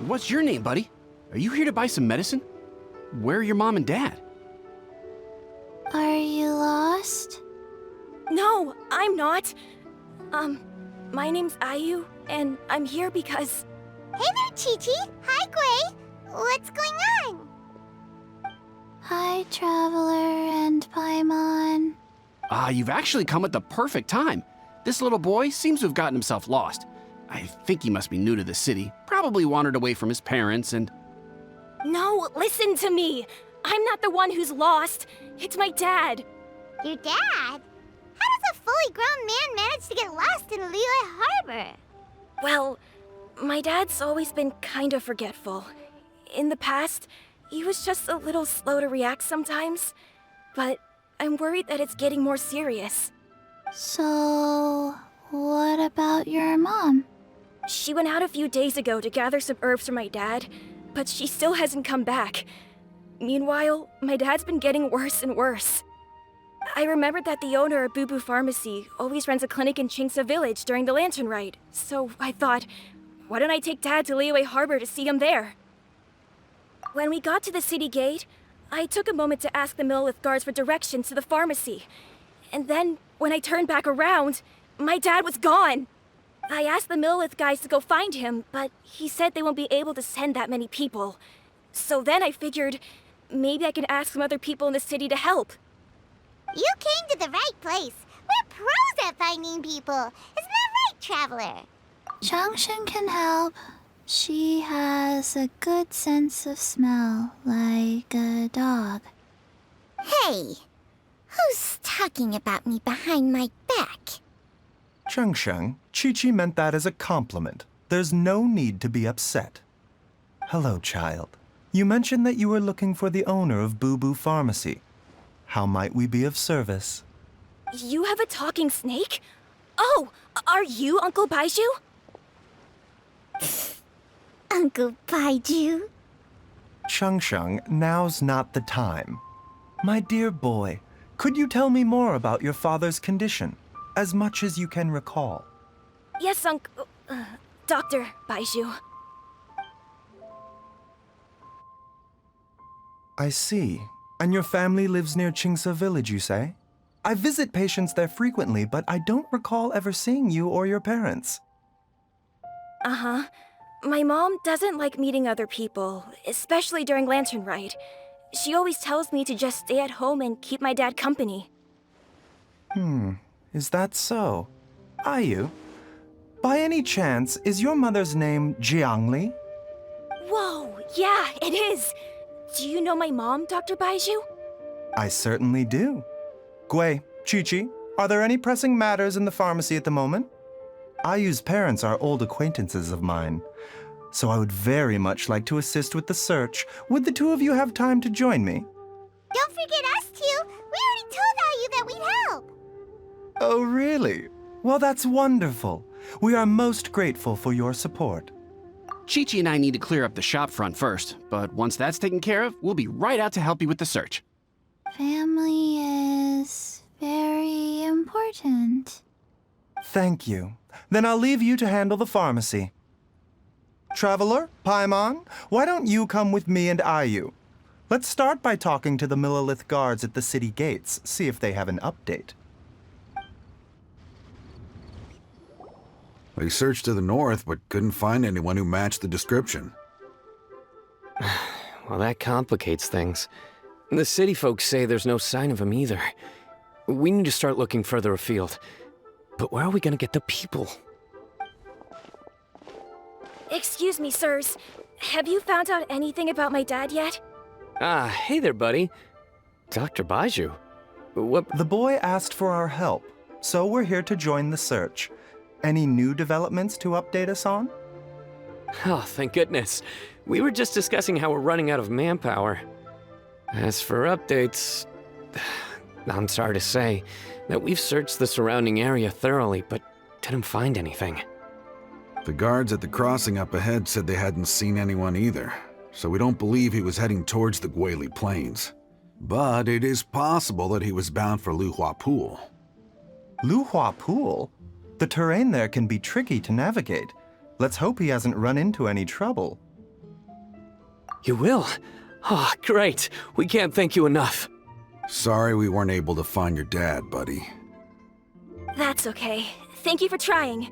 What's your name, buddy? Are you here to buy some medicine? Where are your mom and dad? Are you lost? No, I'm not. My name's Ayu, and I'm here because... Hey there, Chi-Chi. Hi, Gui. What's going on? Hi, Traveler and Paimon. You've actually come at the perfect time. This little boy seems to have gotten himself lost. I think he must be new to the city, probably wandered away from his parents and... No, listen to me. I'm not the one who's lost. It's my dad. Your dad? How does a fully grown man manage to get lost in Liyue Harbor? Well, my dad's always been kind of forgetful. In the past, he was just a little slow to react sometimes. But I'm worried that it's getting more serious. So, what about your mom? She went out a few days ago to gather some herbs for my dad, but she still hasn't come back. Meanwhile, my dad's been getting worse and worse. I remembered that the owner of Boo Boo Pharmacy always runs a clinic in Chingsa Village during the Lantern Ride, so I thought, why don't I take Dad to Liyue Harbor to see him there? When we got to the city gate, I took a moment to ask the Millelith guards for directions to the pharmacy. And then, when I turned back around, my dad was gone! I asked the Millelith guys to go find him, but he said they won't be able to send that many people. So then I figured, maybe I can ask some other people in the city to help. You came to the right place. We're pros at finding people. Isn't that right, Traveler? Changshin can help. She has a good sense of smell, like a dog. Hey, who's talking about me behind my back? Chengsheng, Chi-Chi meant that as a compliment. There's no need to be upset. Hello, child. You mentioned that you were looking for the owner of Boo Boo Pharmacy. How might we be of service? You have a talking snake? Oh, are you Uncle Bai Chju? Uncle Bai Chju? Chengsheng, now's not the time. My dear boy, could you tell me more about your father's condition? As much as you can recall. Yes, Dr. Bai Chju. I see. And your family lives near Chingsa Village, you say? I visit patients there frequently, but I don't recall ever seeing you or your parents. Uh-huh. My mom doesn't like meeting other people, especially during Lantern Ride. She always tells me to just stay at home and keep my dad company. Is that so? Ayu, by any chance, is your mother's name Jiangli? Whoa, yeah, it is! Do you know my mom, Dr. Bai Chju? I certainly do. Gui, Chi-Chi, are there any pressing matters in the pharmacy at the moment? Ayu's parents are old acquaintances of mine, so I would very much like to assist with the search. Would the two of you have time to join me? Don't forget us two. We already told Ayu that we'd help. Oh, really? Well, that's wonderful. We are most grateful for your support. Chi-Chi and I need to clear up the shop front first, but once that's taken care of, we'll be right out to help you with the search. Family is very important. Thank you. Then I'll leave you to handle the pharmacy. Traveler, Paimon, why don't you come with me and Ayu? Let's start by talking to the Millelith guards at the city gates, see if they have an update. We searched to the north, but couldn't find anyone who matched the description. Well, that complicates things. The city folks say there's no sign of him either. We need to start looking further afield. But where are we gonna get the people? Excuse me, sirs. Have you found out anything about my dad yet? Hey there, buddy. Dr. Bai Chju. What? The boy asked for our help, so we're here to join the search. Any new developments to update us on? Oh, thank goodness. We were just discussing how we're running out of manpower. As for updates, I'm sorry to say that we've searched the surrounding area thoroughly, but didn't find anything. The guards at the crossing up ahead said they hadn't seen anyone either, so we don't believe he was heading towards the Guili Plains. But it is possible that he was bound for Luhua Pool. Luhua Pool? The terrain there can be tricky to navigate. Let's hope he hasn't run into any trouble. You will? Oh, great. We can't thank you enough. Sorry we weren't able to find your dad, buddy. That's okay. Thank you for trying.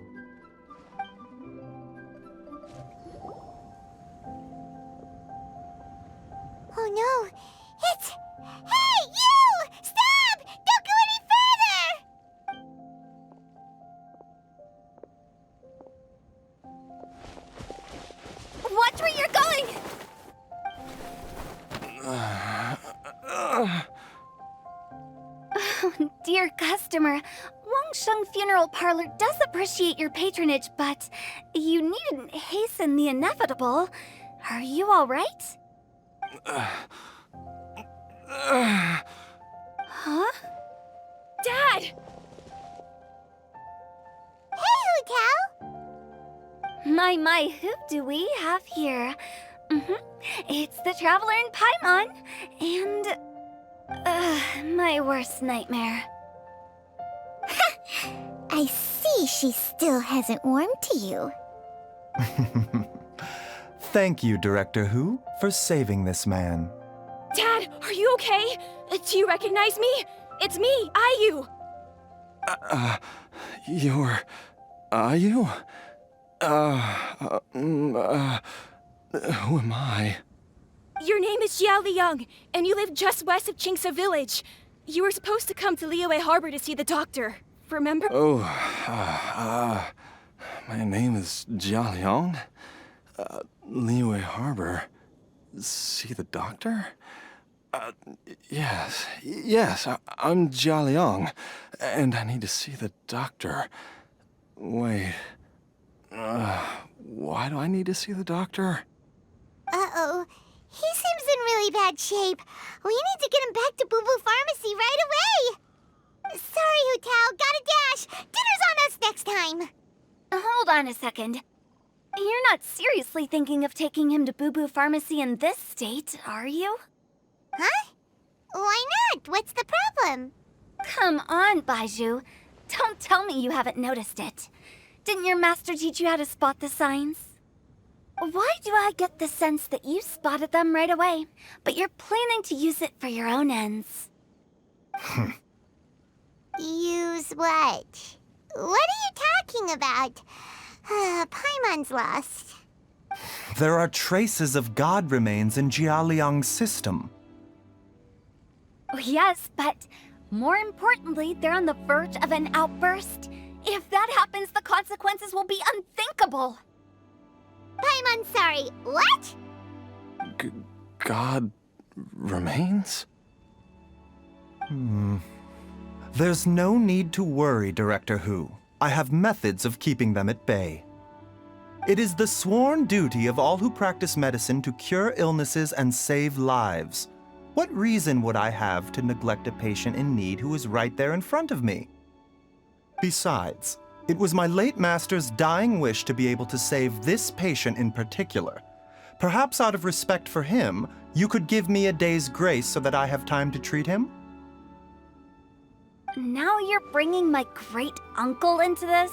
Oh no, it's... Hey, you! Stop! Don't go any further! Watch where you're going! Oh, dear customer, Wangsheng Funeral Parlor does appreciate your patronage, but you needn't hasten the inevitable. Are you all right? Huh? Dad! Hey, Hu Tao! My, who do we have here? It's the Traveler in Paimon, and... my worst nightmare. I see she still hasn't warmed to you. Thank you, Director Hu, for saving this man. Dad, are you okay? Do you recognize me? It's me, Ayu. You? Who am I? Your name is Xiao Liang, and you live just west of Qingse Village. You were supposed to come to Liyue Harbor to see the doctor. Remember? My name is Jia Liang. Liyue Harbor. See the doctor? Yes, I'm Jia Liang, and I need to see the doctor. Wait, why do I need to see the doctor? Uh-oh. He seems in really bad shape. We need to get him back to Boo Boo Pharmacy right away. Sorry, Hu Tao. Gotta dash. Dinner's on us next time. Hold on a second. You're not seriously thinking of taking him to Boo Boo Pharmacy in this state, are you? Huh? Why not? What's the problem? Come on, Bai Zhu. Don't tell me you haven't noticed it. Didn't your master teach you how to spot the signs? Why do I get the sense that you spotted them right away, but you're planning to use it for your own ends? Use what? What are you talking about? Paimon's lost. There are traces of god remains in Jia Liang's system. Oh, yes, but more importantly, they're on the verge of an outburst. If that happens, the consequences will be unthinkable. Paimon, sorry. What? God remains? There's no need to worry, Director Hu. I have methods of keeping them at bay. It is the sworn duty of all who practice medicine to cure illnesses and save lives. What reason would I have to neglect a patient in need who is right there in front of me? Besides, it was my late master's dying wish to be able to save this patient in particular. Perhaps out of respect for him, you could give me a day's grace so that I have time to treat him? Now you're bringing my great-uncle into this?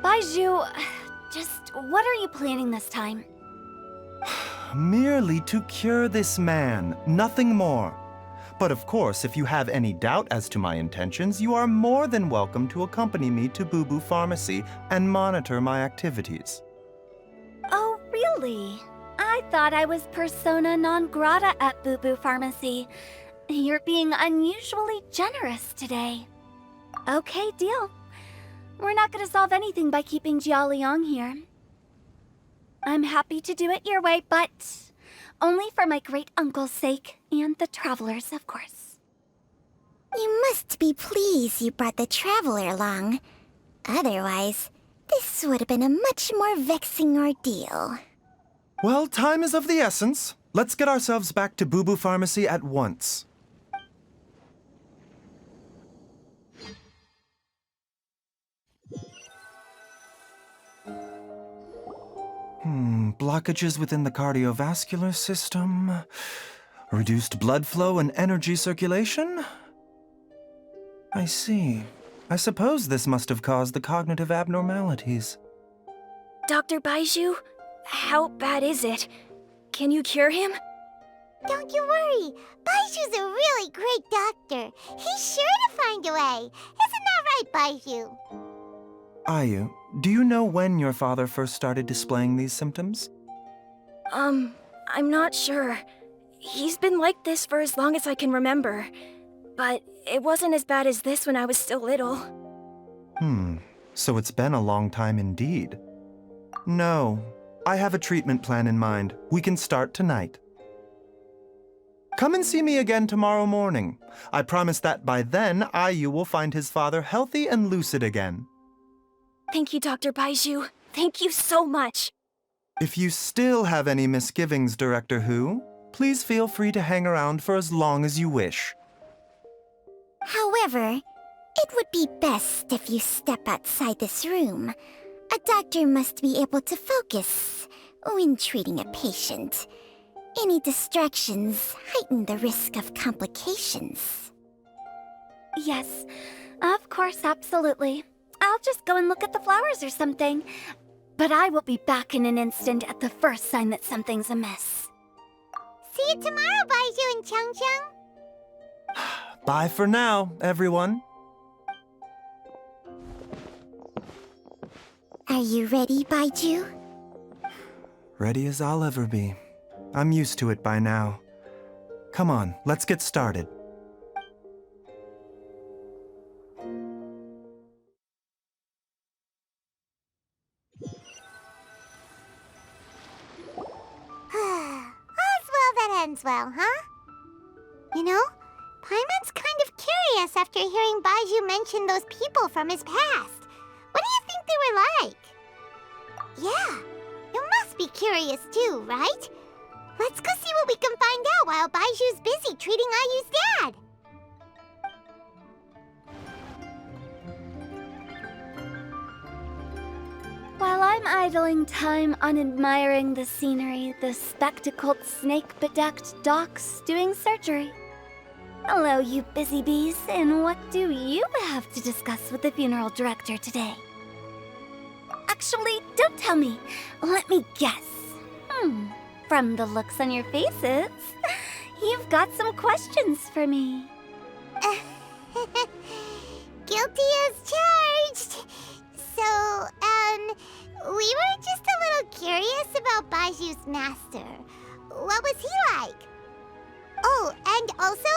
Bai Zhu, just what are you planning this time? Merely to cure this man, nothing more. But of course, if you have any doubt as to my intentions, you are more than welcome to accompany me to Boo Boo Pharmacy and monitor my activities. Oh, really? I thought I was persona non grata at Boo Boo Pharmacy. You're being unusually generous today. Okay, deal. We're not gonna solve anything by keeping Jia Liang here. I'm happy to do it your way, but only for my great-uncle's sake, and the Traveler's, of course. You must be pleased you brought the Traveler along. Otherwise, this would have been a much more vexing ordeal. Well, time is of the essence. Let's get ourselves back to Boo Boo Pharmacy at once. Blockages within the cardiovascular system, reduced blood flow and energy circulation? I see. I suppose this must have caused the cognitive abnormalities. Dr. Bai Zhu, how bad is it? Can you cure him? Don't you worry. Baiju's a really great doctor. He's sure to find a way. Isn't that right, Baiju? Ayu, do you know when your father first started displaying these symptoms? I'm not sure. He's been like this for as long as I can remember. But it wasn't as bad as this when I was still little. So it's been a long time indeed. No, I have a treatment plan in mind. We can start tonight. Come and see me again tomorrow morning. I promise that by then, Ayu will find his father healthy and lucid again. Thank you, Dr. Baiju. Thank you so much. If you still have any misgivings, Director Hu, please feel free to hang around for as long as you wish. However, it would be best if you step outside this room. A doctor must be able to focus when treating a patient. Any distractions heighten the risk of complications. Yes, of course, absolutely. I'll just go and look at the flowers or something. But I will be back in an instant at the first sign that something's amiss. See you tomorrow, Baiju and Changcheng. Bye for now, everyone. Are you ready, Baiju? Ready as I'll ever be. I'm used to it by now. Come on, let's get started. All's well that ends well, huh? You know, Paimon's kind of curious after hearing Baiju mention those people from his past. What do you think they were like? Yeah, you must be curious too, right? Let's go see what we can find out while Baiju's busy treating Ayu's dad. While I'm idling time on admiring the scenery, the spectacled snake-bedecked docs doing surgery. Hello, you busy bees, and what do you have to discuss with the funeral director today? Actually, don't tell me. Let me guess. From the looks on your faces, you've got some questions for me. Guilty as charged. So, we were just a little curious about Baiju's master. What was he like? Oh, and also,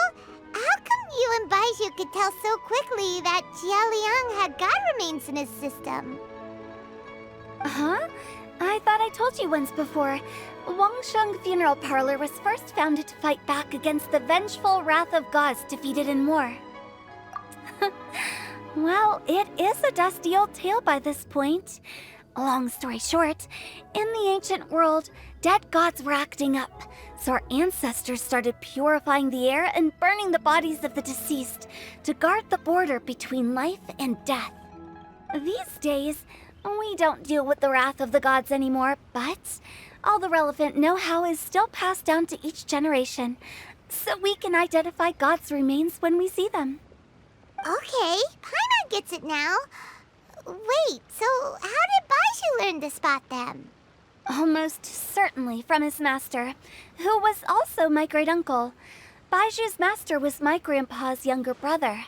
how come you and Baiju could tell so quickly that Jia Liang had god remains in his system? Huh? I thought I told you once before. Wangsheng Funeral Parlor was first founded to fight back against the vengeful wrath of gods defeated in war. Well, it is a dusty old tale by this point. Long story short, in the ancient world, dead gods were acting up, so our ancestors started purifying the air and burning the bodies of the deceased to guard the border between life and death. These days, we don't deal with the wrath of the gods anymore, but all the relevant know-how is still passed down to each generation, so we can identify gods' remains when we see them. Okay, Paimon gets it now. Wait, so how did Baiju learn to spot them? Almost certainly from his master, who was also my great-uncle. Baiju's master was my grandpa's younger brother,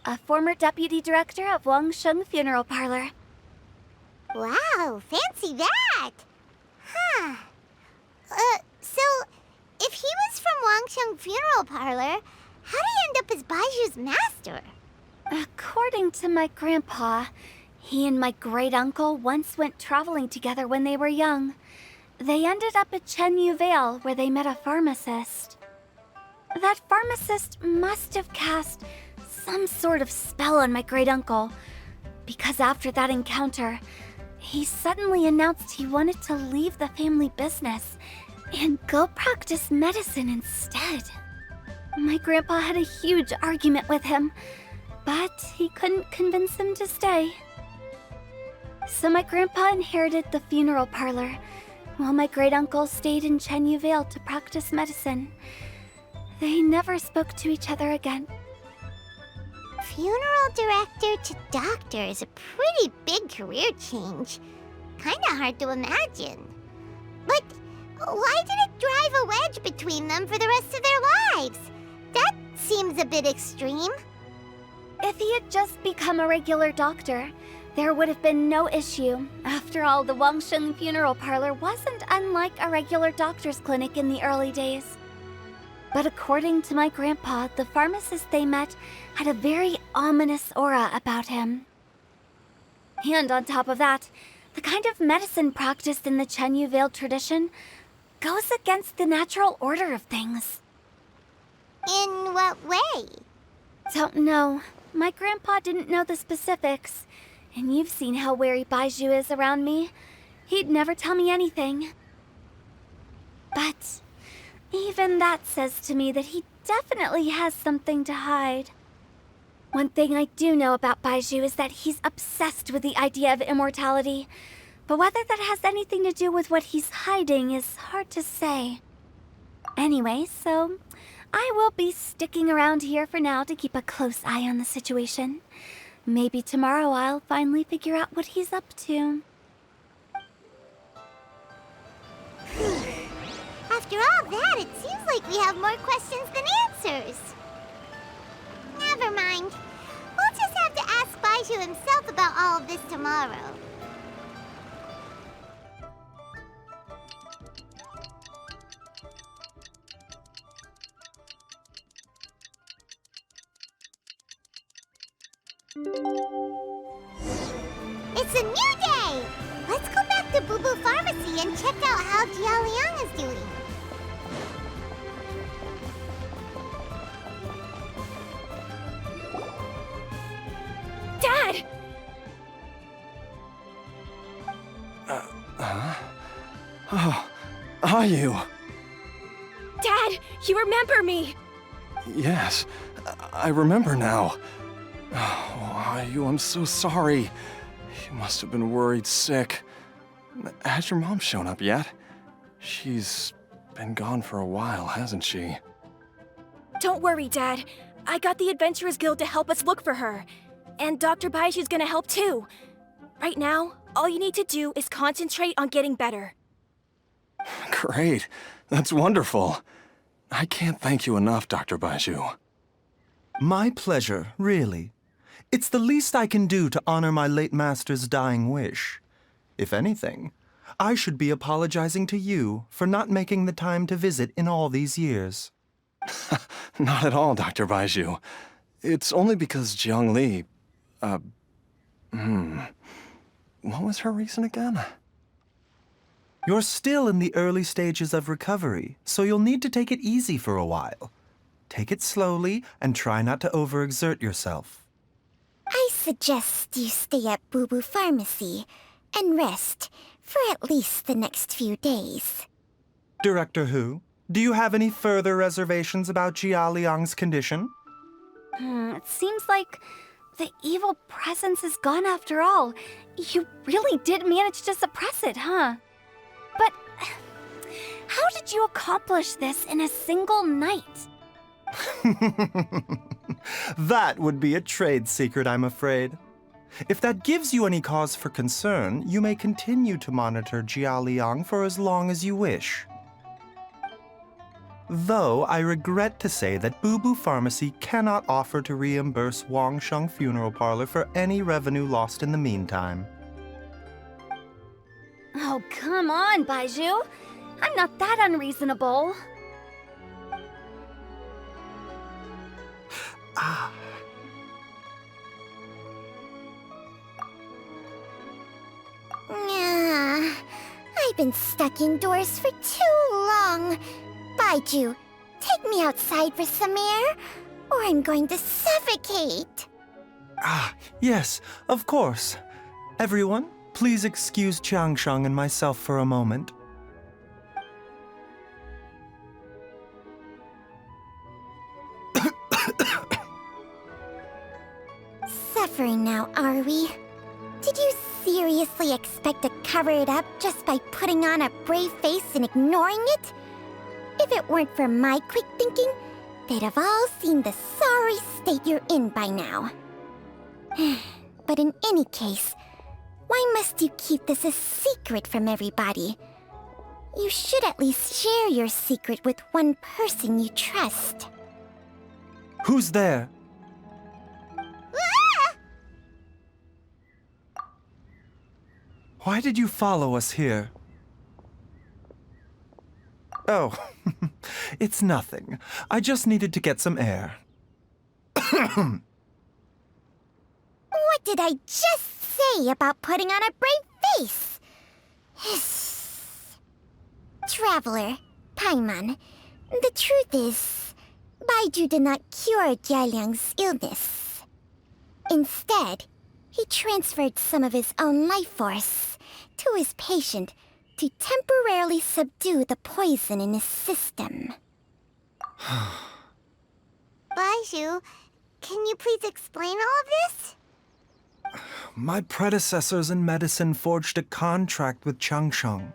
a former deputy director of Wangsheng Funeral Parlor. Wow, fancy that! Huh. So, if he was from Wangsheng Funeral Parlor, how did he end up as Baiju's master? According to my grandpa, he and my great-uncle once went traveling together when they were young. They ended up at Chenyu Vale, where they met a pharmacist. That pharmacist must have cast some sort of spell on my great-uncle, because after that encounter, he suddenly announced he wanted to leave the family business and go practice medicine instead. My grandpa had a huge argument with him, but he couldn't convince him to stay. So my grandpa inherited the funeral parlor, while my great-uncle stayed in Chenyu Vale to practice medicine. They never spoke to each other again. Funeral director to doctor is a pretty big career change. Kinda hard to imagine. But Why did it drive a wedge between them for the rest of their lives? That seems a bit extreme. If he had just become a regular doctor, there would have been no issue. After all, the Wangsheng Funeral Parlor wasn't unlike a regular doctor's clinic in the early days. But according to my grandpa, the pharmacist they met had a very ominous aura about him. And on top of that, the kind of medicine practiced in the Chenyu Vale tradition goes against the natural order of things. In what way? Don't know. My grandpa didn't know the specifics. And you've seen how wary Bai Zhu is around me. He'd never tell me anything. But even that says to me that he definitely has something to hide. One thing I do know about Bai Zhu is that he's obsessed with the idea of immortality. But whether that has anything to do with what he's hiding is hard to say. Anyway, so I will be sticking around here for now to keep a close eye on the situation. Maybe tomorrow I'll finally figure out what he's up to. After all that, it seems like we have more questions than answers. Never mind. We'll just have to ask Bai Zhu himself about all of this tomorrow. It's a new day! Let's go back to Boo Boo Pharmacy and check out how Jia Liang is doing. Dad! Oh, are you? Dad, you remember me! Yes, I remember now. Oh, are you? I'm so sorry. You must have been worried sick. Has your mom shown up yet? She's been gone for a while, hasn't she? Don't worry, Dad. I got the Adventurers Guild to help us look for her. And Dr. Baishu's gonna help too. Right now, all you need to do is concentrate on getting better. Great. That's wonderful. I can't thank you enough, Dr. Bai Zhu. My pleasure, really. It's the least I can do to honor my late master's dying wish. If anything, I should be apologizing to you for not making the time to visit in all these years. Not at all, Dr. Bai Zhu. It's only because Jiang Li... What was her reason again? You're still in the early stages of recovery, so you'll need to take it easy for a while. Take it slowly and try not to overexert yourself. I suggest you stay at Boo Boo Pharmacy and rest for at least the next few days. Director Hu, do you have any further reservations about Jia Liang's condition? It seems like the evil presence is gone after all. You really did manage to suppress it, huh? But how did you accomplish this in a single night? That would be a trade secret, I'm afraid. If that gives you any cause for concern, you may continue to monitor Jia Liang for as long as you wish. Though I regret to say that Boo Boo Pharmacy cannot offer to reimburse Wangsheng Funeral Parlor for any revenue lost in the meantime. Oh, come on, Bai Zhu. I'm not that unreasonable. I've been stuck indoors for too long. Bai Zhu, take me outside for some air, or I'm going to suffocate. Yes, of course. Everyone, please excuse Changsheng and myself for a moment. Suffering now, are we? Did you seriously expect to cover it up just by putting on a brave face and ignoring it? If it weren't for my quick thinking, they'd have all seen the sorry state you're in by now. But in any case, why must you keep this a secret from everybody? You should at least share your secret with one person you trust. Who's there? Ah! Why did you follow us here? Oh, it's nothing. I just needed to get some air. What did I just say about putting on a brave face? Traveler, Paimon, the truth is, Bai Chžu did not cure Jialiang's illness. Instead, he transferred some of his own life force to his patient to temporarily subdue the poison in his system. Bai Chžu, can you please explain all of this? My predecessors in medicine forged a contract with Changsheng.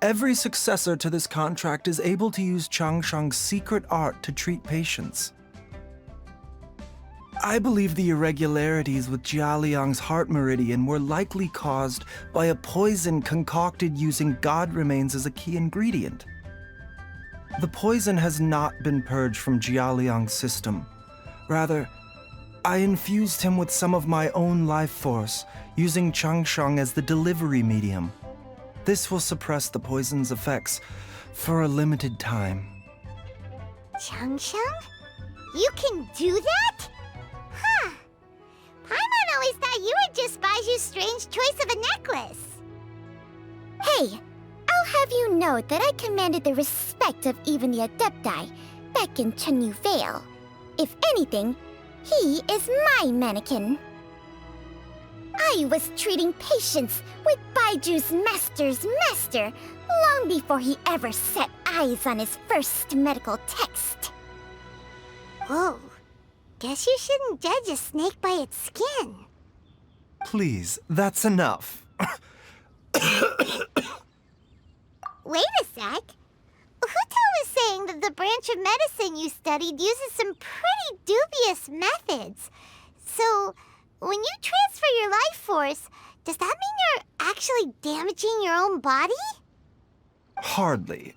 Every successor to this contract is able to use Changsheng's secret art to treat patients. I believe the irregularities with Jialiang's heart meridian were likely caused by a poison concocted using god remains as a key ingredient. The poison has not been purged from Jialiang's system. Rather, I infused him with some of my own life force, using Changsheng as the delivery medium. This will suppress the poison's effects for a limited time. Changsheng? You can do that? Huh. Paimon always thought you were just Bai Chžu's strange choice of a necklace. Hey, I'll have you know that I commanded the respect of even the Adepti back in Chenyu Vale. If anything, he is my mannequin. I was treating patients with Bai Chžu's master's master long before he ever set eyes on his first medical text. Whoa. Guess you shouldn't judge a snake by its skin. Please, that's enough. Wait a sec. Huto was saying that the branch of medicine you studied uses some pretty dubious methods. So, when you transfer your life force, does that mean you're actually damaging your own body? Hardly.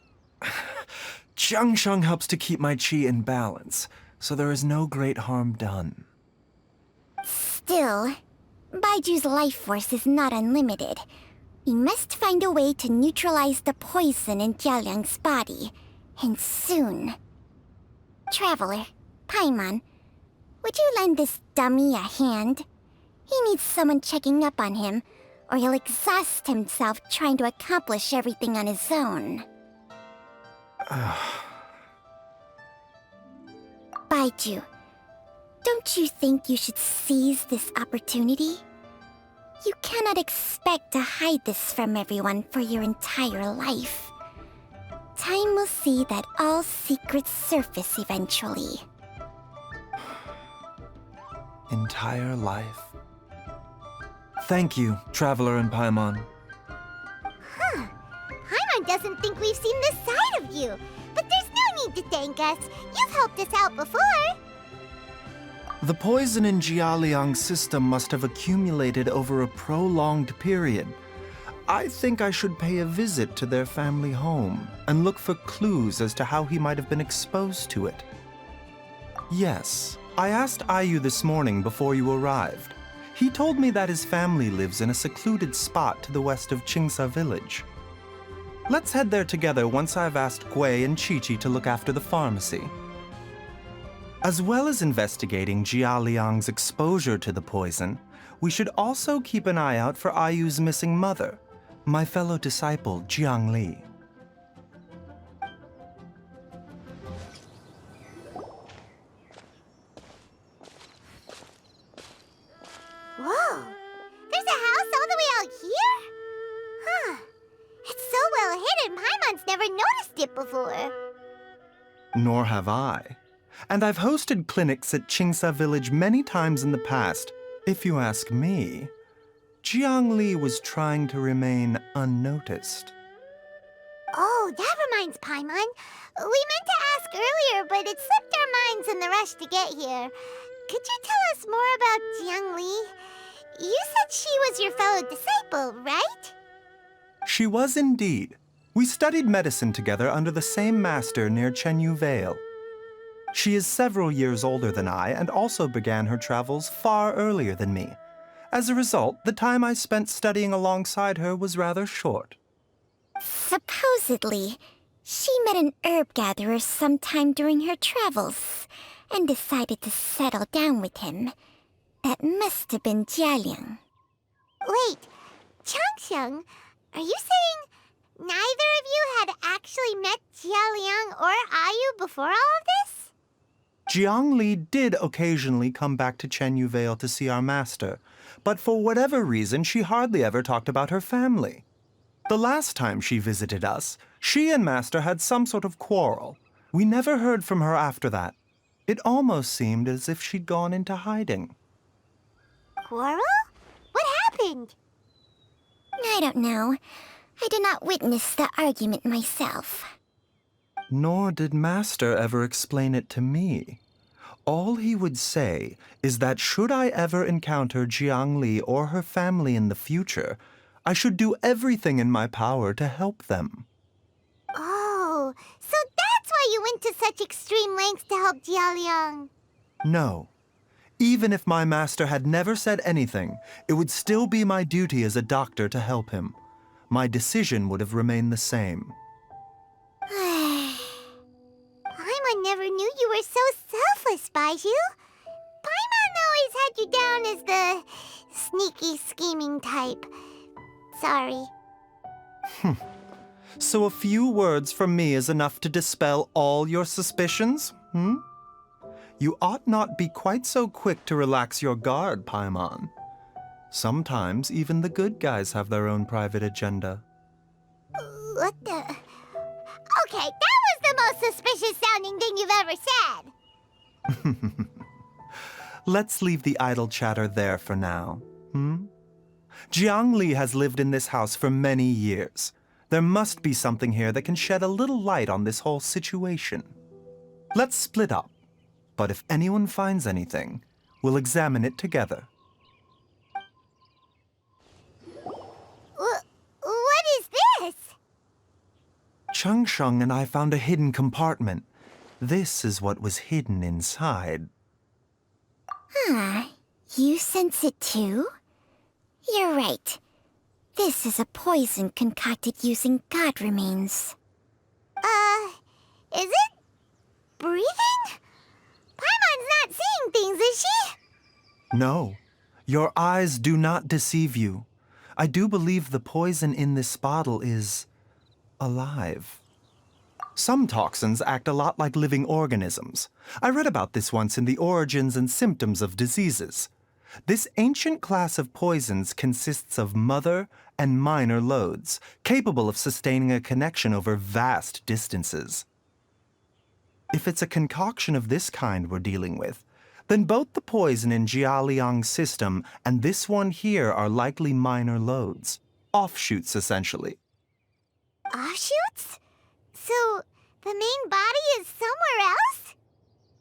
Changsheng helps to keep my chi in balance, so there is no great harm done. Still, Bai Chžu's life force is not unlimited. We must find a way to neutralize the poison in Jialiang's body, and soon. Traveler, Paimon, would you lend this dummy a hand? He needs someone checking up on him, or he'll exhaust himself trying to accomplish everything on his own. Bai Chžu, don't you think you should seize this opportunity? You cannot expect to hide this from everyone for your entire life. Time will see that all secrets surface eventually. Entire life. Thank you, Traveler and Paimon. Huh. Paimon doesn't think we've seen this side of you. But there's no need to thank us. You've helped us out before. The poison in Jialiang's system must have accumulated over a prolonged period. I think I should pay a visit to their family home and look for clues as to how he might have been exposed to it. Yes, I asked Ayu this morning before you arrived. He told me that his family lives in a secluded spot to the west of Qingsa village. Let's head there together once I've asked Gui and Chi-Chi to look after the pharmacy. As well as investigating Jialiang's exposure to the poison, we should also keep an eye out for Ayu's missing mother, my fellow disciple Jiang Li. Whoa! There's a house all the way out here? Huh. It's so well hidden, Paimon's never noticed it before. Nor have I. And I've hosted clinics at Qingsa village many times in the past. If you ask me, Jiang Li was trying to remain unnoticed. Oh, that reminds Paimon. We meant to ask earlier, but it slipped our minds in the rush to get here. Could you tell us more about Jiang Li? You said she was your fellow disciple, right? She was indeed. We studied medicine together under the same master near Chenyu Vale. She is several years older than I and also began her travels far earlier than me. As a result, the time I spent studying alongside her was rather short. Supposedly, she met an herb gatherer sometime during her travels and decided to settle down with him. That must have been Jialiang. Wait, Changxiang, are you saying neither of you had actually met Jialiang or Ayu before all of this? Jiang Li did occasionally come back to Chenyu Vale to see our master, but for whatever reason, she hardly ever talked about her family. The last time she visited us, she and Master had some sort of quarrel. We never heard from her after that. It almost seemed as if she'd gone into hiding. Quarrel? What happened? I don't know. I did not witness the argument myself. Nor did Master ever explain it to me. All he would say is that should I ever encounter Jiang Li or her family in the future, I should do everything in my power to help them. Oh, so that's why you went to such extreme lengths to help Jialiang. No. Even if my master had never said anything, it would still be my duty as a doctor to help him. My decision would have remained the same. Paimon never knew you were so selfless, Bai Chžu. Paimon always had you down as the sneaky, scheming type. Sorry. So a few words from me is enough to dispel all your suspicions, You ought not be quite so quick to relax your guard, Paimon. Sometimes even the good guys have their own private agenda. What the... Okay, that was the most suspicious-sounding thing you've ever said. Let's leave the idle chatter there for now, Jiang Li has lived in this house for many years. There must be something here that can shed a little light on this whole situation. Let's split up, but if anyone finds anything, we'll examine it together. What is this? Changsheng and I found a hidden compartment. This is what was hidden inside. You sense it too? You're right. This is a poison concocted using god remains. Is it breathing? Paimon's not seeing things, is she? No, your eyes do not deceive you. I do believe the poison in this bottle is alive. Some toxins act a lot like living organisms. I read about this once in the Origins and Symptoms of Diseases. This ancient class of poisons consists of mother and minor loads, capable of sustaining a connection over vast distances. If it's a concoction of this kind we're dealing with, then both the poison in Jialiang's system and this one here are likely minor loads, offshoots essentially. Offshoots? So, the main body is somewhere else?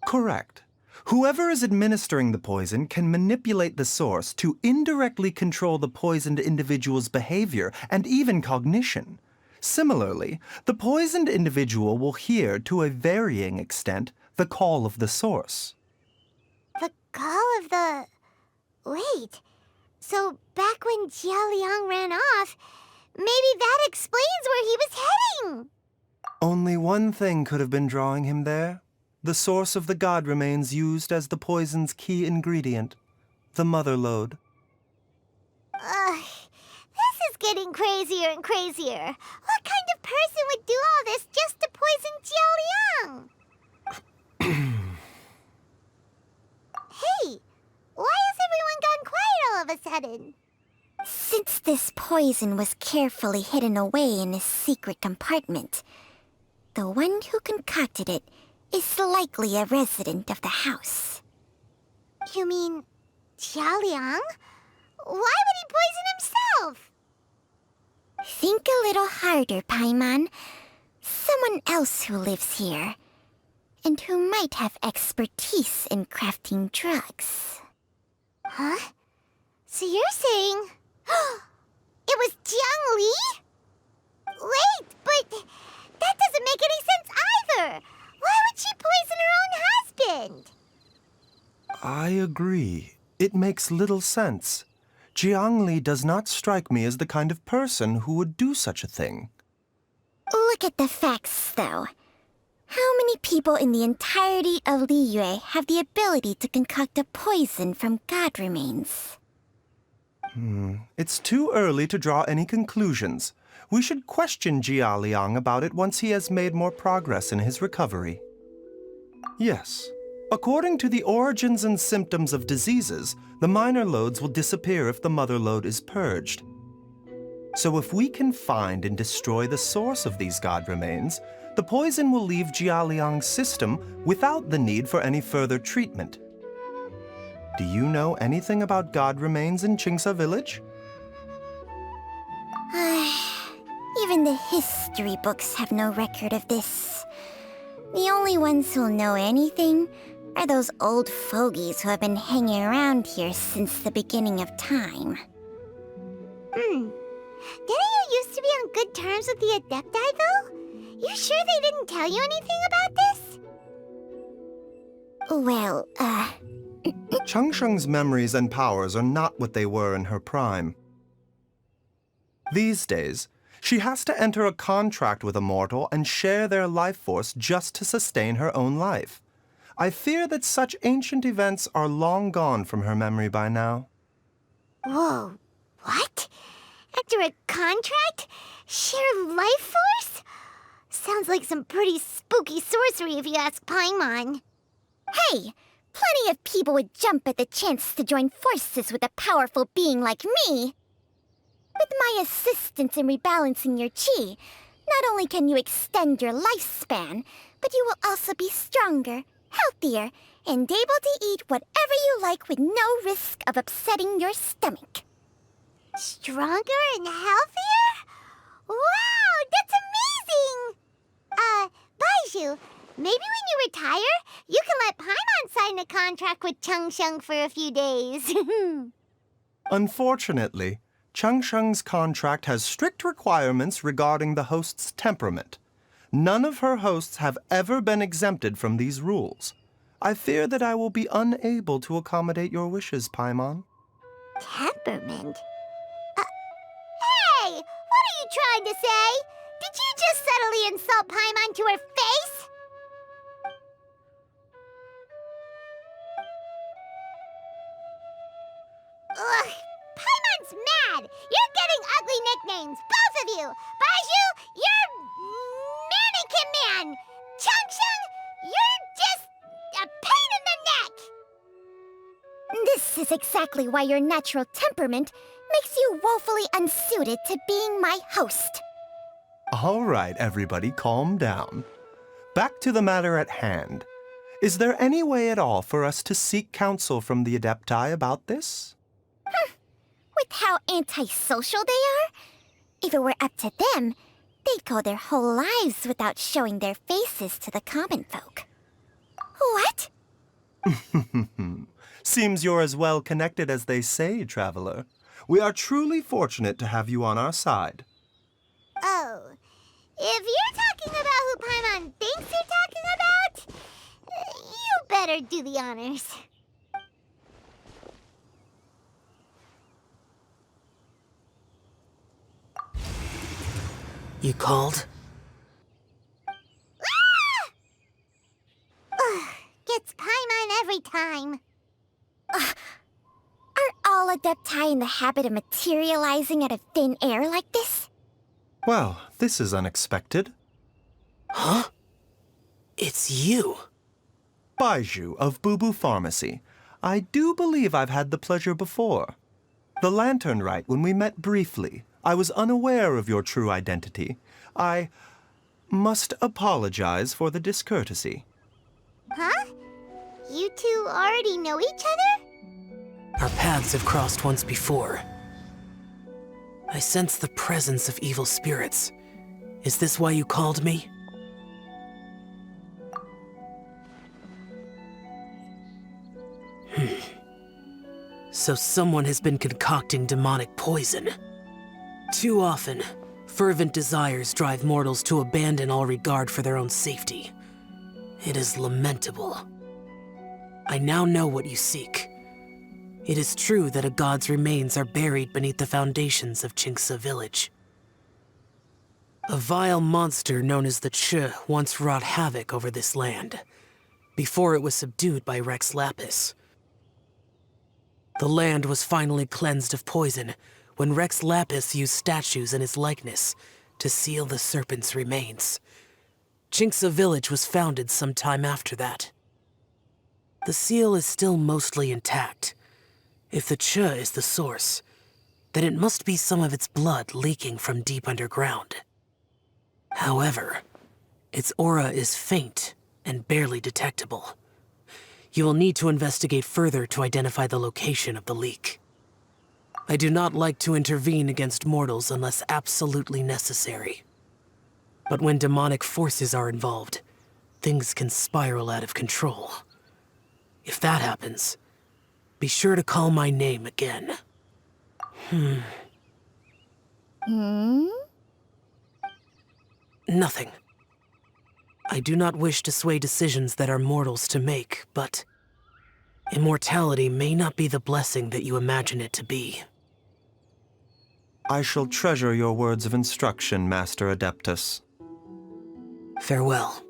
Correct. Whoever is administering the poison can manipulate the source to indirectly control the poisoned individual's behavior and even cognition. Similarly, the poisoned individual will hear, to a varying extent, the call of the source. The call of the... Wait. So, back when Jialiang ran off, maybe that explains where he was heading! Only one thing could have been drawing him there. The source of the god remains used as the poison's key ingredient, the mother lode. This is getting crazier and crazier. What kind of person would do all this just to poison Jialiang? Hey, why has everyone gone quiet all of a sudden? Since this poison was carefully hidden away in a secret compartment, the one who concocted it is likely a resident of the house. You mean Jialiang? Why would he poison himself? Think a little harder, Paimon. Someone else who lives here, and who might have expertise in crafting drugs. Huh? So you're saying... it was Jiang Li? Wait, but agree. It makes little sense. Jiangli does not strike me as the kind of person who would do such a thing. Look at the facts, though. How many people in the entirety of Liyue have the ability to concoct a poison from god remains? It's too early to draw any conclusions. We should question Jia Liang about it once he has made more progress in his recovery. Yes. According to the origins and symptoms of diseases, the minor loads will disappear if the mother load is purged. So if we can find and destroy the source of these god remains, the poison will leave Jia Liang's system without the need for any further treatment. Do you know anything about god remains in Qingsa village? Even the history books have no record of this. The only ones who'll know anything are those old fogies who have been hanging around here since the beginning of time. Didn't you used to be on good terms with the Adepti, though? You sure they didn't tell you anything about this? Well, Changsheng's memories and powers are not what they were in her prime. These days, she has to enter a contract with a mortal and share their life force just to sustain her own life. I fear that such ancient events are long gone from her memory by now. Whoa, what? After a contract? Share life force? Sounds like some pretty spooky sorcery if you ask Paimon. Hey, plenty of people would jump at the chance to join forces with a powerful being like me. With my assistance in rebalancing your chi, not only can you extend your lifespan, but you will also be stronger, healthier, and able to eat whatever you like with no risk of upsetting your stomach. Stronger and healthier? Wow, that's amazing! Baizhu, maybe when you retire, you can let Paimon sign a contract with Changsheng for a few days. Unfortunately, Changsheng's contract has strict requirements regarding the host's temperament. None of her hosts have ever been exempted from these rules. I fear that I will be unable to accommodate your wishes, Paimon. Temperament? Hey! What are you trying to say? Did you just subtly insult Paimon to her face? Ugh! Paimon's mad! You're getting ugly nicknames, both of you! Baizhu, you're Mannequin Man! Changsheng, you're just a pain in the neck! This is exactly why your natural temperament makes you woefully unsuited to being my host. All right, everybody, calm down. Back to the matter at hand. Is there any way at all for us to seek counsel from the Adepti about this? With how antisocial they are? If it were up to them, they'd go their whole lives without showing their faces to the common folk. What? Seems you're as well connected as they say, Traveler. We are truly fortunate to have you on our side. Oh, if you're talking about who Paimon thinks you're talking about, you better do the honors. You called? Gets Paimon every time. Are all Adepti in the habit of materializing out of thin air like this? Well, this is unexpected. Huh? It's you. Baizhu of Boo Pharmacy. I do believe I've had the pleasure before. The Lantern Rite, when we met briefly, I was unaware of your true identity. I must apologize for the discourtesy. Huh? You two already know each other? Our paths have crossed once before. I sense the presence of evil spirits. Is this why you called me? So someone has been concocting demonic poison. Too often, fervent desires drive mortals to abandon all regard for their own safety. It is lamentable. I now know what you seek. It is true that a god's remains are buried beneath the foundations of Qingce village. A vile monster known as the Chжu once wrought havoc over this land, before it was subdued by Rex Lapis. The land was finally cleansed of poison when Rex Lapis used statues in his likeness to seal the serpent's remains. Qingce village was founded some time after that. The seal is still mostly intact. If the Chжu is the source, then it must be some of its blood leaking from deep underground. However, its aura is faint and barely detectable. You will need to investigate further to identify the location of the leak. I do not like to intervene against mortals unless absolutely necessary. But when demonic forces are involved, things can spiral out of control. If that happens, be sure to call my name again. Nothing. I do not wish to sway decisions that are mortals to make, but immortality may not be the blessing that you imagine it to be. I shall treasure your words of instruction, Master Adeptus. Farewell.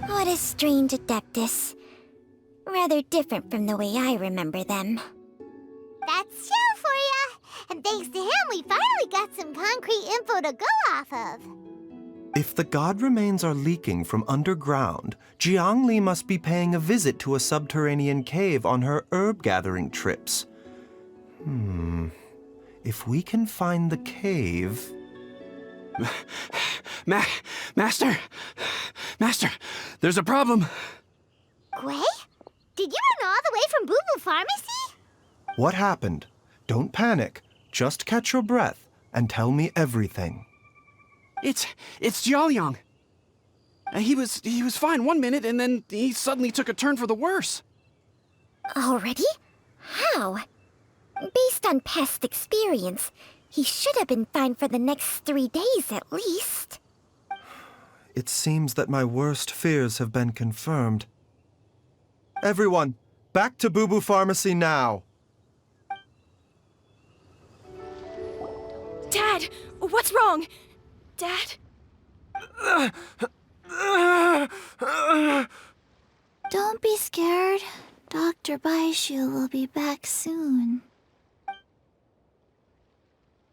What a strange Adeptus. Rather different from the way I remember them. That's Xiao for ya! And thanks to him, we finally got some concrete info to go off of. If the god remains are leaking from underground, Jiangli must be paying a visit to a subterranean cave on her herb-gathering trips. If we can find the cave... Master! Master, there's a problem. Gwei? Did you run all the way from Boo Boo Pharmacy? What happened? Don't panic. Just catch your breath and tell me everything. It's Jiaoliang. He was fine one minute, and then he suddenly took a turn for the worse. Already? How? Based on past experience, he should have been fine for the next 3 days at least. It seems that my worst fears have been confirmed. Everyone, back to Boo Boo Pharmacy now! Dad, what's wrong? Dad? Don't be scared. Dr. Bai Chžu will be back soon.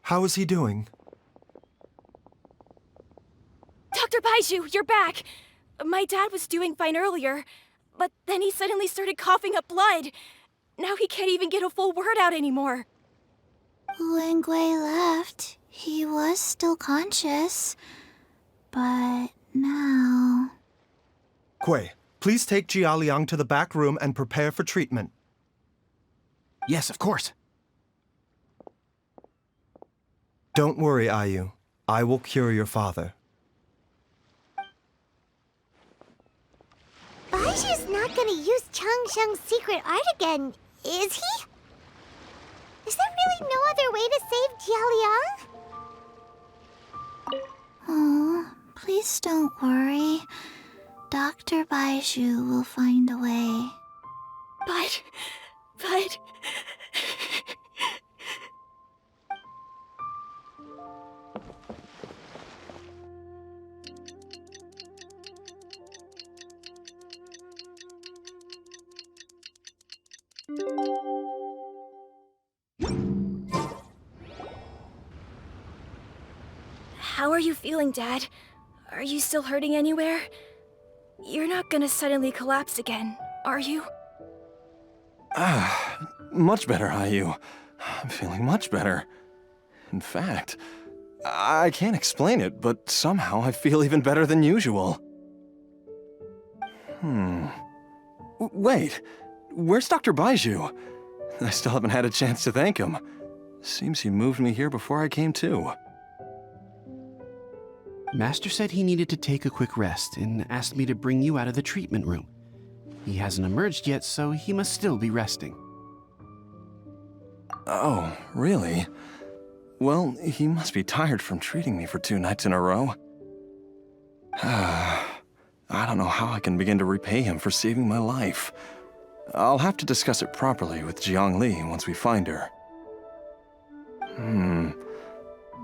How is he doing? Dr. Bai Chžu, you're back! My dad was doing fine earlier, but then he suddenly started coughing up blood. Now he can't even get a full word out anymore. When Gwei left, he was still conscious. But now... Gwei, please take Jiaoliang to the back room and prepare for treatment. Yes, of course. Don't worry, Ayu. I will cure your father. Bai Zhu's not gonna use Changsheng's secret art again, is he? Is there really no other way to save Jiaoliang? Oh, please don't worry. Dr. Bai Chžu will find a way. But... How are you feeling, Dad? Are you still hurting anywhere? You're not gonna suddenly collapse again, are you? Much better, Ayu. I'm feeling much better. In fact, I can't explain it, but somehow I feel even better than usual. Wait, where's Dr. Bai Chžu? I still haven't had a chance to thank him. Seems he moved me here before I came to. Master said he needed to take a quick rest and asked me to bring you out of the treatment room. He hasn't emerged yet, so he must still be resting. Oh, really? Well, he must be tired from treating me for 2 nights in a row. I don't know how I can begin to repay him for saving my life. I'll have to discuss it properly with Jiangli once we find her.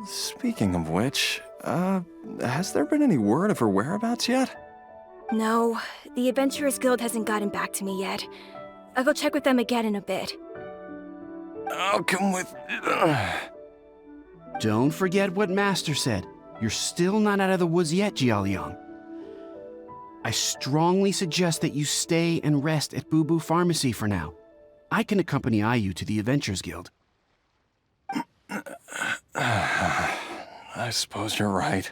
Speaking of which, has there been any word of her whereabouts yet? No, the Adventurers Guild hasn't gotten back to me yet. I'll go check with them again in a bit. I'll come with... Don't forget what Master said. You're still not out of the woods yet, Jialiang. I strongly suggest that you stay and rest at Boo Boo Pharmacy for now. I can accompany IU to the Adventurers Guild. I suppose you're right.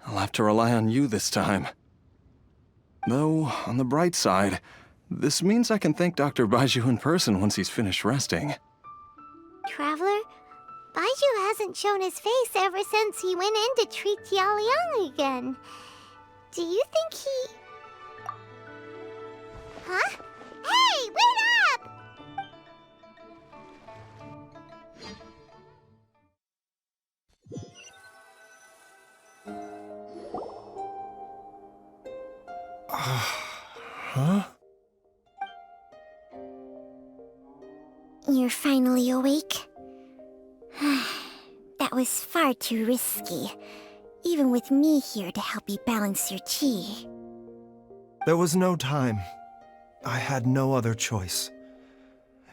I'll have to rely on you this time. Though, on the bright side, this means I can thank Dr. Bai Chžu in person once he's finished resting. Traveler, Bai Chžu hasn't shown his face ever since he went in to treat Jialiang again. Do you think he... Huh? Hey, wait up! Huh? You're finally awake? That was far too risky, even with me here to help you balance your chi. There was no time. I had no other choice.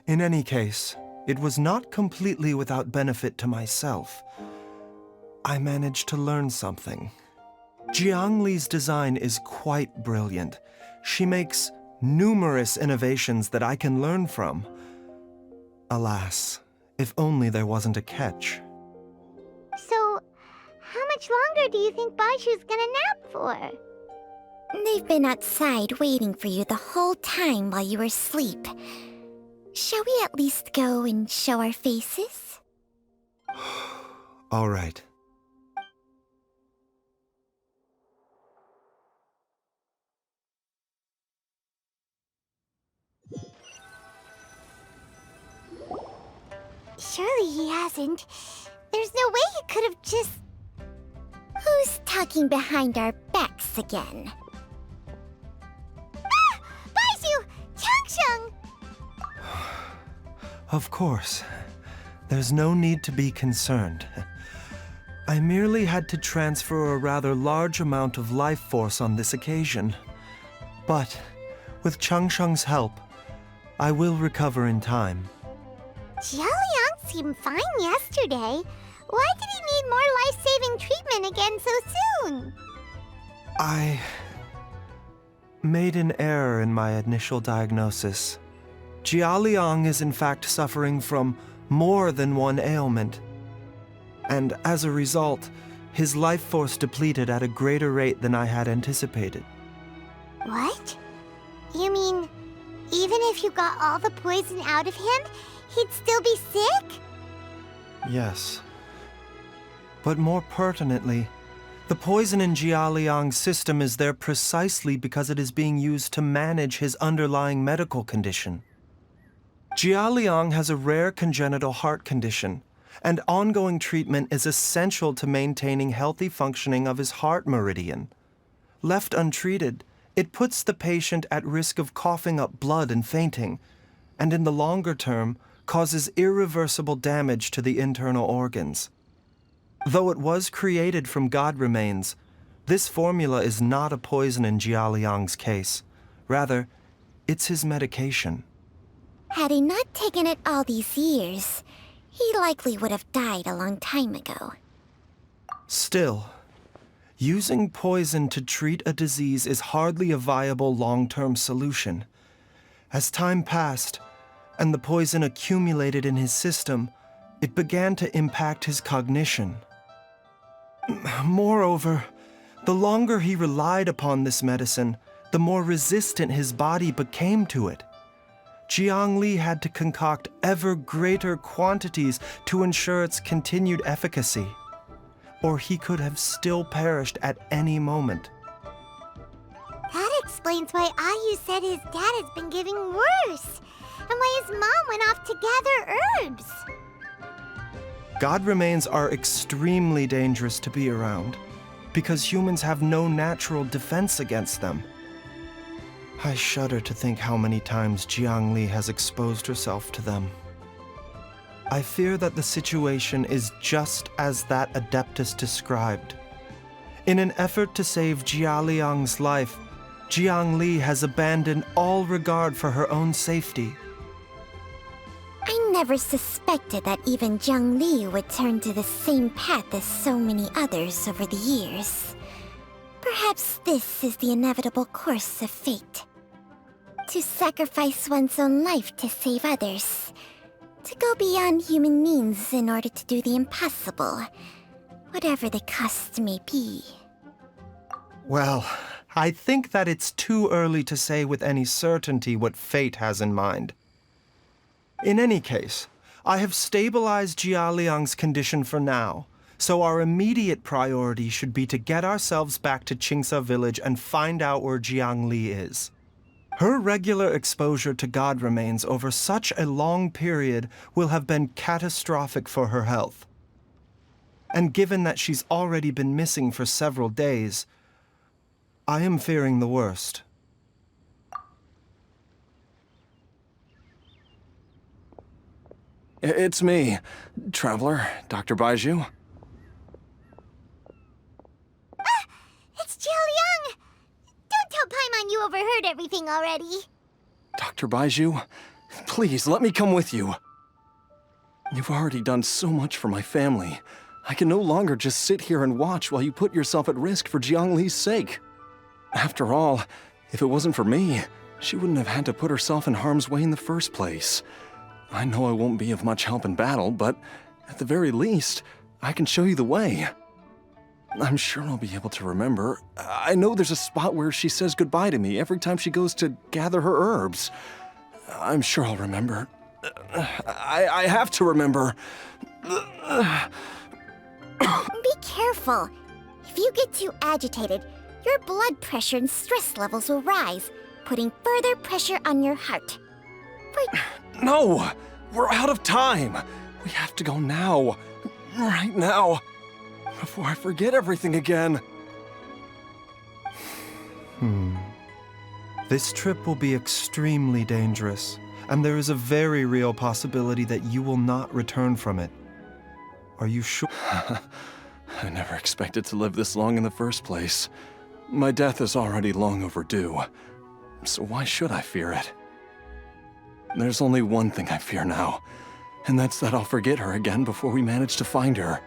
In any case, it was not completely without benefit to myself. I managed to learn something. Jiangli's design is quite brilliant. She makes numerous innovations that I can learn from. Alas, if only there wasn't a catch. So, how much longer do you think Bai Chžu's gonna nap for? They've been outside waiting for you the whole time while you were asleep. Shall we at least go and show our faces? All right. Surely he hasn't. There's no way he could have just... Who's talking behind our backs again? Ah! Bai Chžu! Changsheng! Of course. There's no need to be concerned. I merely had to transfer a rather large amount of life force on this occasion. But, with Changsheng's help, I will recover in time. Jialiang seemed fine yesterday. Why did he need more life-saving treatment again so soon? I made an error in my initial diagnosis. Jialiang is in fact suffering from more than one ailment. And as a result, his life force depleted at a greater rate than I had anticipated. What? You mean, even if you got all the poison out of him, he'd still be sick? Yes. But more pertinently, the poison in Jialiang's system is there precisely because it is being used to manage his underlying medical condition. Jialiang has a rare congenital heart condition, and ongoing treatment is essential to maintaining healthy functioning of his heart meridian. Left untreated, it puts the patient at risk of coughing up blood and fainting, and in the longer term, causes irreversible damage to the internal organs. Though it was created from god remains, this formula is not a poison in Jialiang's case. Rather, it's his medication. Had he not taken it all these years, he likely would have died a long time ago. Still, using poison to treat a disease is hardly a viable long-term solution. As time passed, and the poison accumulated in his system, it began to impact his cognition. Moreover, the longer he relied upon this medicine, the more resistant his body became to it. Jiangli had to concoct ever greater quantities to ensure its continued efficacy, or he could have still perished at any moment. That explains why Ayu said his dad has been getting worse, and why his mom went off to gather herbs. God remains are extremely dangerous to be around, because humans have no natural defense against them. I shudder to think how many times Jiangli has exposed herself to them. I fear that the situation is just as that Adeptus described. In an effort to save Jialiang's life, Jiangli has abandoned all regard for her own safety. I never suspected that even Jiangli would turn to the same path as so many others over the years. Perhaps this is the inevitable course of fate. To sacrifice one's own life to save others. To go beyond human means in order to do the impossible, whatever the cost may be. Well, I think that it's too early to say with any certainty what fate has in mind. In any case, I have stabilized Jialiang's condition for now, so our immediate priority should be to get ourselves back to Qingce village and find out where Jiangli is. Her regular exposure to god remains over such a long period will have been catastrophic for her health. And given that she's already been missing for several days, I am fearing the worst. It's me, Traveler, Dr. Bai Chžu. It's Jialiang! Don't tell Paimon you overheard everything already. Dr. Bai Chžu, please let me come with you. You've already done so much for my family. I can no longer just sit here and watch while you put yourself at risk for Jiangli's sake. After all, if it wasn't for me, she wouldn't have had to put herself in harm's way in the first place. I know I won't be of much help in battle, but at the very least, I can show you the way. I'm sure I'll be able to remember. I know there's a spot where she says goodbye to me every time she goes to gather her herbs. I'm sure I'll remember. I have to remember. Be careful. If you get too agitated, your blood pressure and stress levels will rise, putting further pressure on your heart. No! We're out of time! We have to go now. Right now. Before I forget everything again. This trip will be extremely dangerous, and there is a very real possibility that you will not return from it. Are you sure? I never expected to live this long in the first place. My death is already long overdue. So why should I fear it? There's only one thing I fear now, and that's that I'll forget her again before we manage to find her.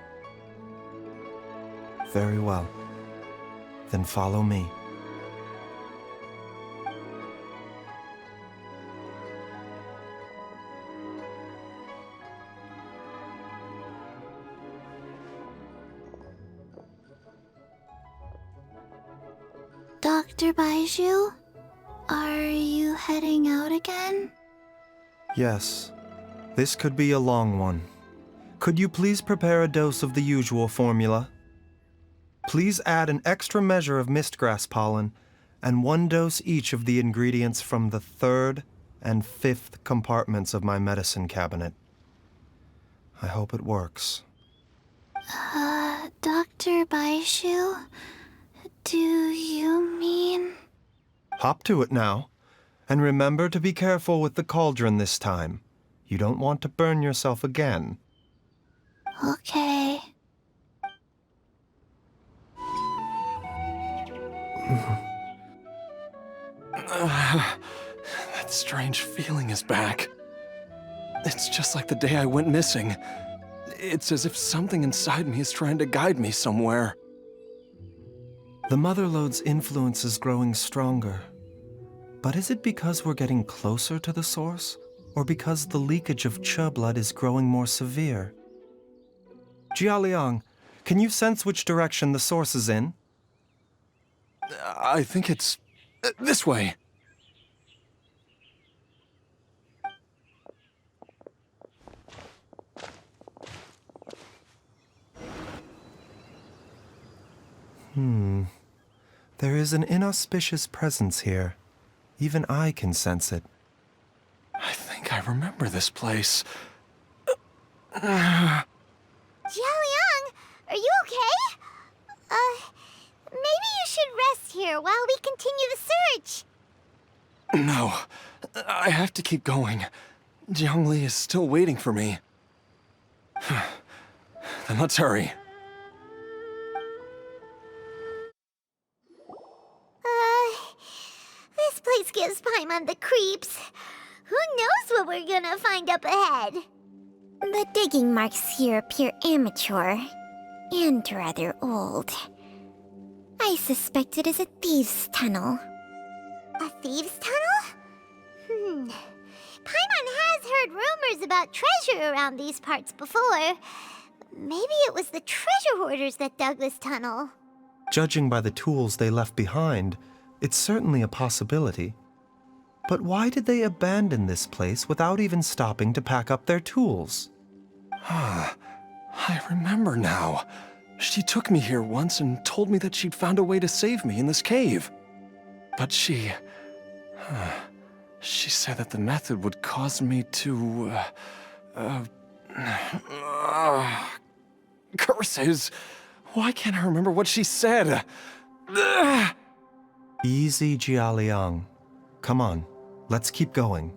Very well. Then follow me. Dr. Bai Chžu, are you heading out again? Yes. This could be a long one. Could you please prepare a dose of the usual formula? Please add an extra measure of mistgrass pollen and 1 dose each of the ingredients from the 3rd and 5th compartments of my medicine cabinet. I hope it works. Dr. Bai Chžu, do you mean... Hop to it now. And remember to be careful with the cauldron this time. You don't want to burn yourself again. Okay. That strange feeling is back. It's just like the day I went missing. It's as if something inside me is trying to guide me somewhere. The Mother Lode's influence is growing stronger. But is it because we're getting closer to the source, or because the leakage of Che blood is growing more severe? Jialiang, can you sense which direction the source is in? I think it's this way. There is an inauspicious presence here. Even I can sense it. I think I remember this place. Jialiang, are you okay? Maybe you should rest here while we continue the search. No, I have to keep going. Jiangli is still waiting for me. Then let's hurry. This place gives Paimon the creeps. Who knows what we're gonna find up ahead? The digging marks here appear amateur and rather old. I suspect it is a thieves' tunnel. A thieves' tunnel? Paimon has heard rumors about treasure around these parts before. Maybe it was the treasure hoarders that dug this tunnel. Judging by the tools they left behind, it's certainly a possibility. But why did they abandon this place without even stopping to pack up their tools? I remember now. She took me here once and told me that she'd found a way to save me in this cave. But she said that the method would cause me to, curses! Why can't I remember what she said? Easy, Jialiang. Come on, let's keep going.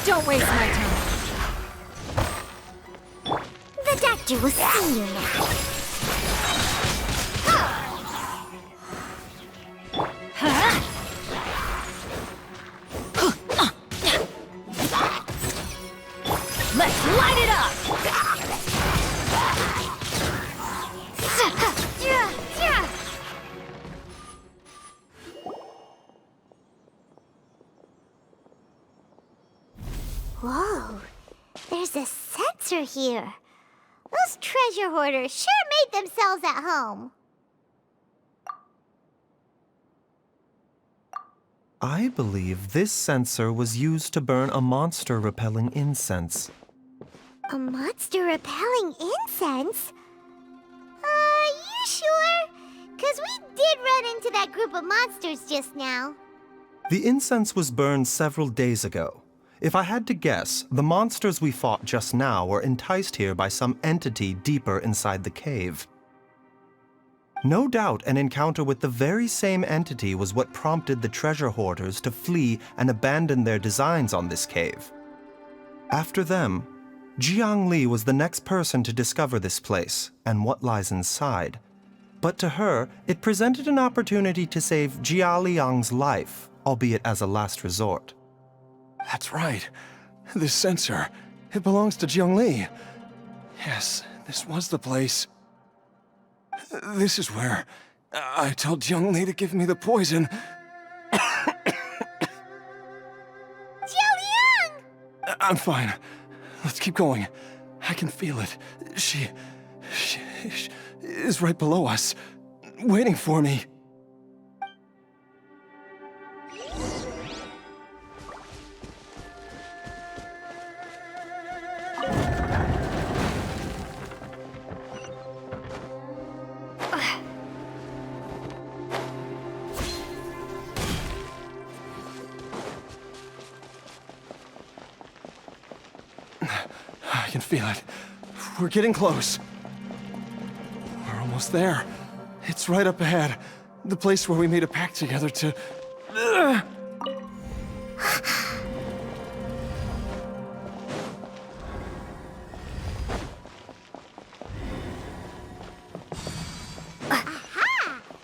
Don't waste my time. The doctor will see you now. Let's light it up! Whoa, there's a sensor here. Those treasure hoarders sure made themselves at home. I believe this sensor was used to burn a monster-repelling incense. A monster-repelling incense? You sure? 'Cause we did run into that group of monsters just now. The incense was burned several days ago. If I had to guess, the monsters we fought just now were enticed here by some entity deeper inside the cave. No doubt an encounter with the very same entity was what prompted the treasure hoarders to flee and abandon their designs on this cave. After them, Jiangli was the next person to discover this place and what lies inside. But to her, it presented an opportunity to save Jia Liang's life, albeit as a last resort. That's right. This sensor, it belongs to Jiangli. Yes, this was the place. This is where I told Jiangli to give me the poison. Jialiang! I'm fine. Let's keep going. I can feel it. She is right below us, waiting for me. I can feel it. We're getting close. We're almost there. It's right up ahead. The place where we made a pact together to... Aha!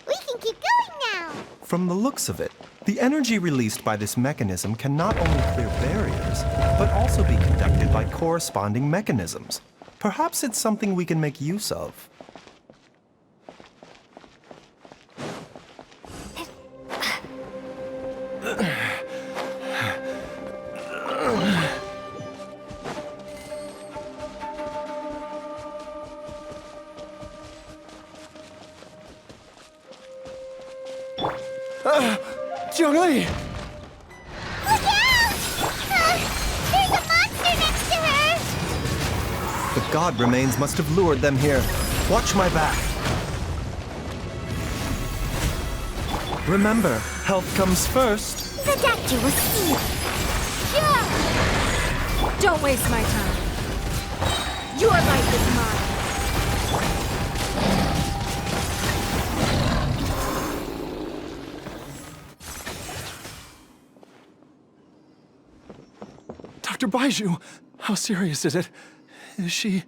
We can keep going now. From the looks of it, the energy released by this mechanism can not only clear barriers, but also be conducted by corresponding mechanisms. Perhaps it's something we can make use of. Jiangli! Look out! There's a monster next to her! The god remains must have lured them here. Watch my back. Remember, health comes first. The doctor will see. Don't waste my time. Your life is mine. Dr. Bai Chžu, how serious is it? Is she...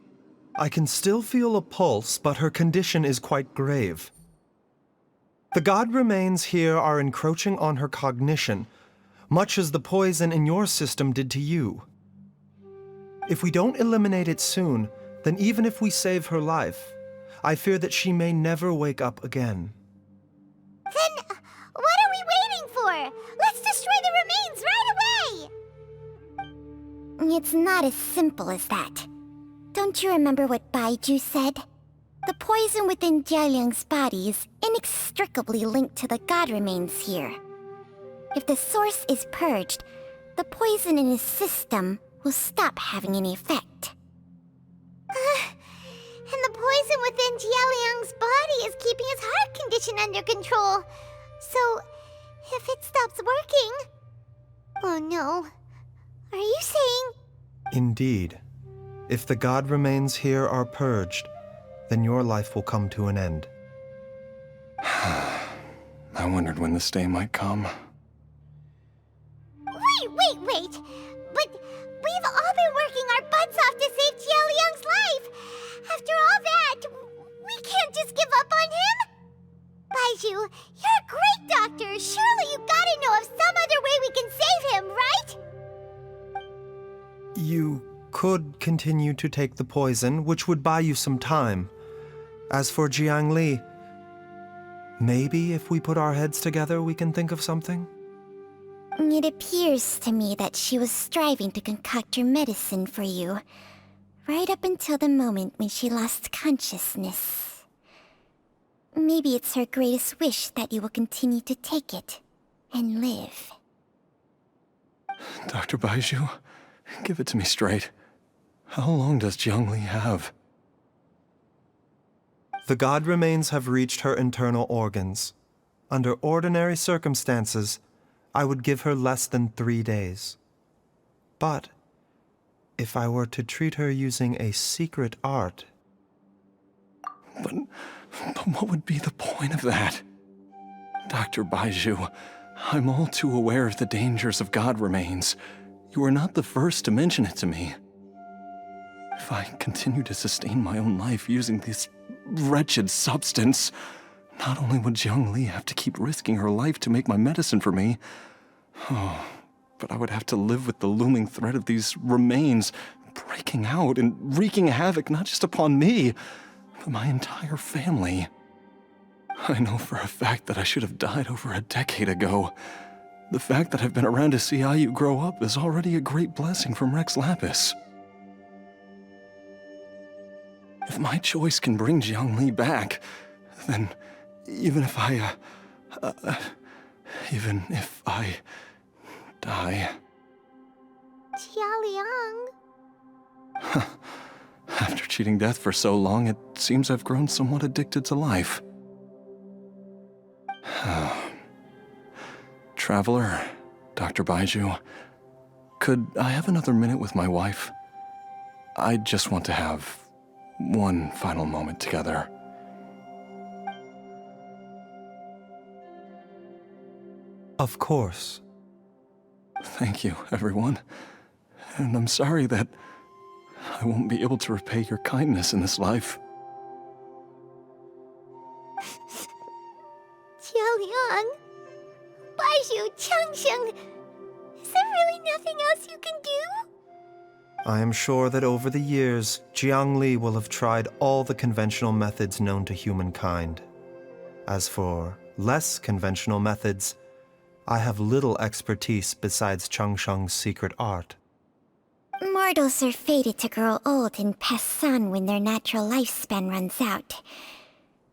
I can still feel a pulse, but her condition is quite grave. The god remains here are encroaching on her cognition, much as the poison in your system did to you. If we don't eliminate it soon, then even if we save her life, I fear that she may never wake up again. Then, what are we waiting for? Let's destroy the remains right away! It's not as simple as that. Don't you remember what Bai Chžu said? The poison within Jialiang's body is inextricably linked to the god remains here. If the source is purged, the poison in his system will stop having any effect. And the poison within Jialiang's body is keeping his heart condition under control. So, if it stops working... Oh no. Are you saying... Indeed. If the god remains here are purged, then your life will come to an end. I wondered when this day might come. Wait! But we've all been working our butts off to save Jialiang's life! After all that, we can't just give up on him! Bai Chžu, you're a great doctor! Surely you gotta know of some other way we can save him, right? You could continue to take the poison, which would buy you some time. As for Jiang Li, maybe if we put our heads together, we can think of something? It appears to me that she was striving to concoct your medicine for you, right up until the moment when she lost consciousness. Maybe it's her greatest wish that you will continue to take it and live. Dr. Bai Chžu, give it to me straight. How long does Jiang Li have? The god remains have reached her internal organs. Under ordinary circumstances, I would give her less than 3 days. But if I were to treat her using a secret art... But what would be the point of that? Dr. Bai Chžu, I'm all too aware of the dangers of god remains. You are not the first to mention it to me. If I continue to sustain my own life using this wretched substance, not only would Jiang Li have to keep risking her life to make my medicine for me, but I would have to live with the looming threat of these remains breaking out and wreaking havoc not just upon me, but my entire family. I know for a fact that I should have died over a decade ago. The fact that I've been around to see Ayu grow up is already a great blessing from Rex Lapis. If my choice can bring Jiang Li back, then even if I die... Jialiang... After cheating death for so long, it seems I've grown somewhat addicted to life. Traveler, Dr. Bai Chžu, could I have another minute with my wife? I just want to have one final moment together. Of course. Thank you, everyone. And I'm sorry that I won't be able to repay your kindness in this life. Jialiang... Bai Chžu, Changsheng... Is there really nothing else you can do? I am sure that over the years, Jiang Li will have tried all the conventional methods known to humankind. As for less conventional methods, I have little expertise besides Changsheng's secret art. Mortals are fated to grow old and pass on when their natural lifespan runs out.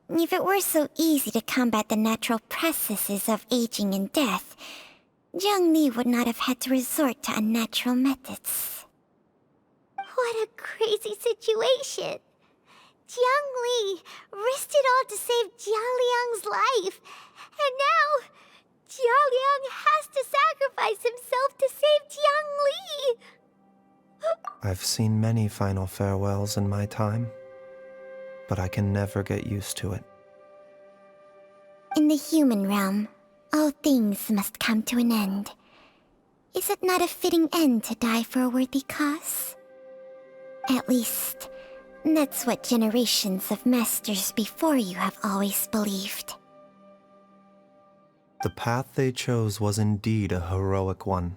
If it were so easy to combat the natural processes of aging and death, Jiang Li would not have had to resort to unnatural methods. What a crazy situation! Jiang Li risked it all to save Jialiang's life, and now Jialiang has to sacrifice himself to save Jiang Li! I I've seen many final farewells in my time, but I can never get used to it. In the human realm, all things must come to an end. Is it not a fitting end to die for a worthy cause? At least, that's what generations of masters before you have always believed. The path they chose was indeed a heroic one.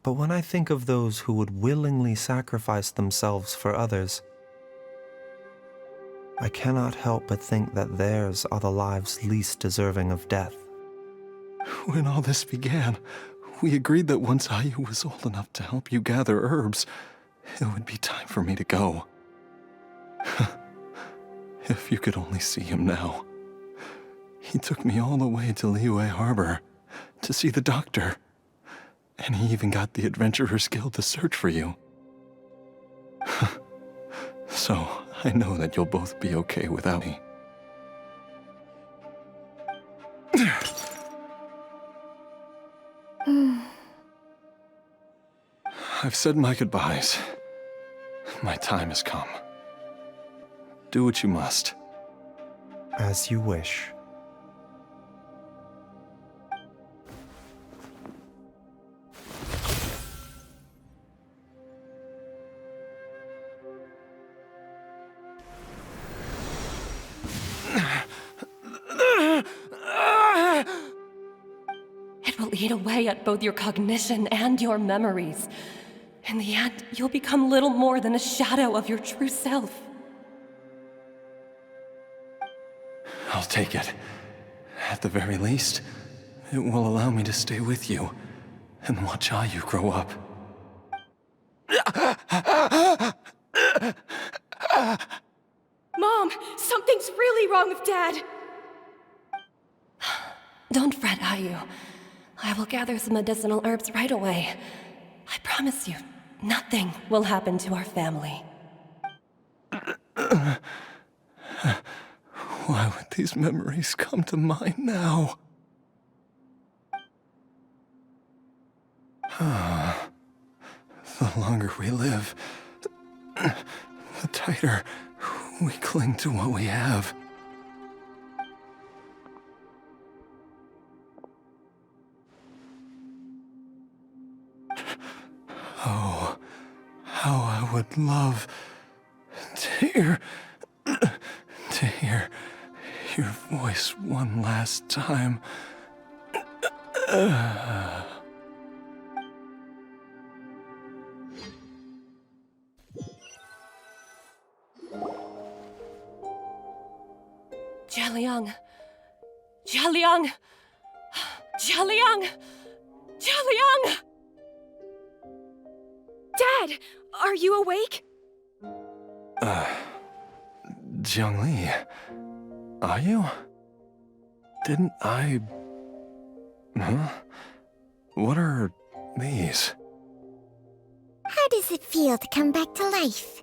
But when I think of those who would willingly sacrifice themselves for others, I cannot help but think that theirs are the lives least deserving of death. When all this began, we agreed that once Ayu was old enough to help you gather herbs, it would be time for me to go. If you could only see him now. He took me all the way to Liyue Harbor to see the doctor. And he even got the Adventurers Guild to search for you. So, I know that you'll both be okay without me. I've said my goodbyes. My time has come. Do what you must. As you wish. It will eat away at both your cognition and your memories. In the end, you'll become little more than a shadow of your true self. I'll take it. At the very least, it will allow me to stay with you and watch Ayu grow up. Mom, something's really wrong with Dad. Don't fret, Ayu. I will gather some medicinal herbs right away. I promise you, nothing will happen to our family. Why would these memories come to mind now? The longer we live, the tighter we cling to what we have. Oh, how I would love to hear your voice one last time. Jialiang! Jialiang! Jialiang! Jialiang! Dad, are you awake? Jiangli, are you? Didn't I... Huh? What are these? How does it feel to come back to life?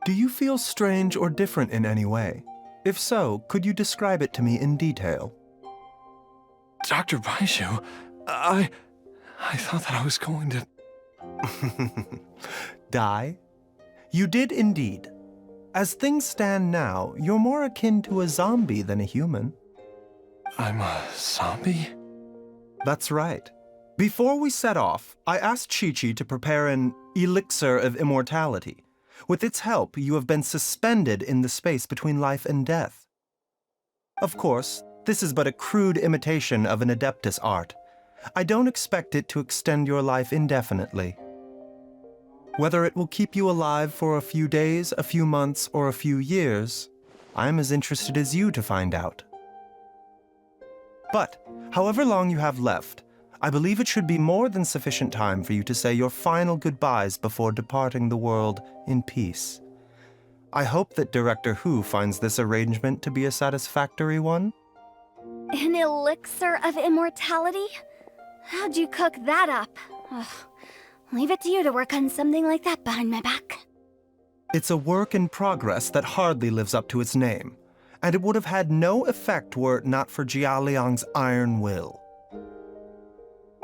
Do you feel strange or different in any way? If so, could you describe it to me in detail? Dr. Bai Chžu, I thought that I was going to... Die? You did indeed. As things stand now, you're more akin to a zombie than a human. I'm a zombie? That's right. Before we set off, I asked Chi-Chi to prepare an elixir of immortality. With its help, you have been suspended in the space between life and death. Of course, this is but a crude imitation of an Adeptus art. I don't expect it to extend your life indefinitely. Whether it will keep you alive for a few days, a few months, or a few years, I'm as interested as you to find out. But, however long you have left, I believe it should be more than sufficient time for you to say your final goodbyes before departing the world in peace. I hope that Director Hu finds this arrangement to be a satisfactory one. An elixir of immortality? How'd you cook that up? Ugh. Leave it to you to work on something like that behind my back. It's a work in progress that hardly lives up to its name, and it would have had no effect were it not for Jialiang's iron will.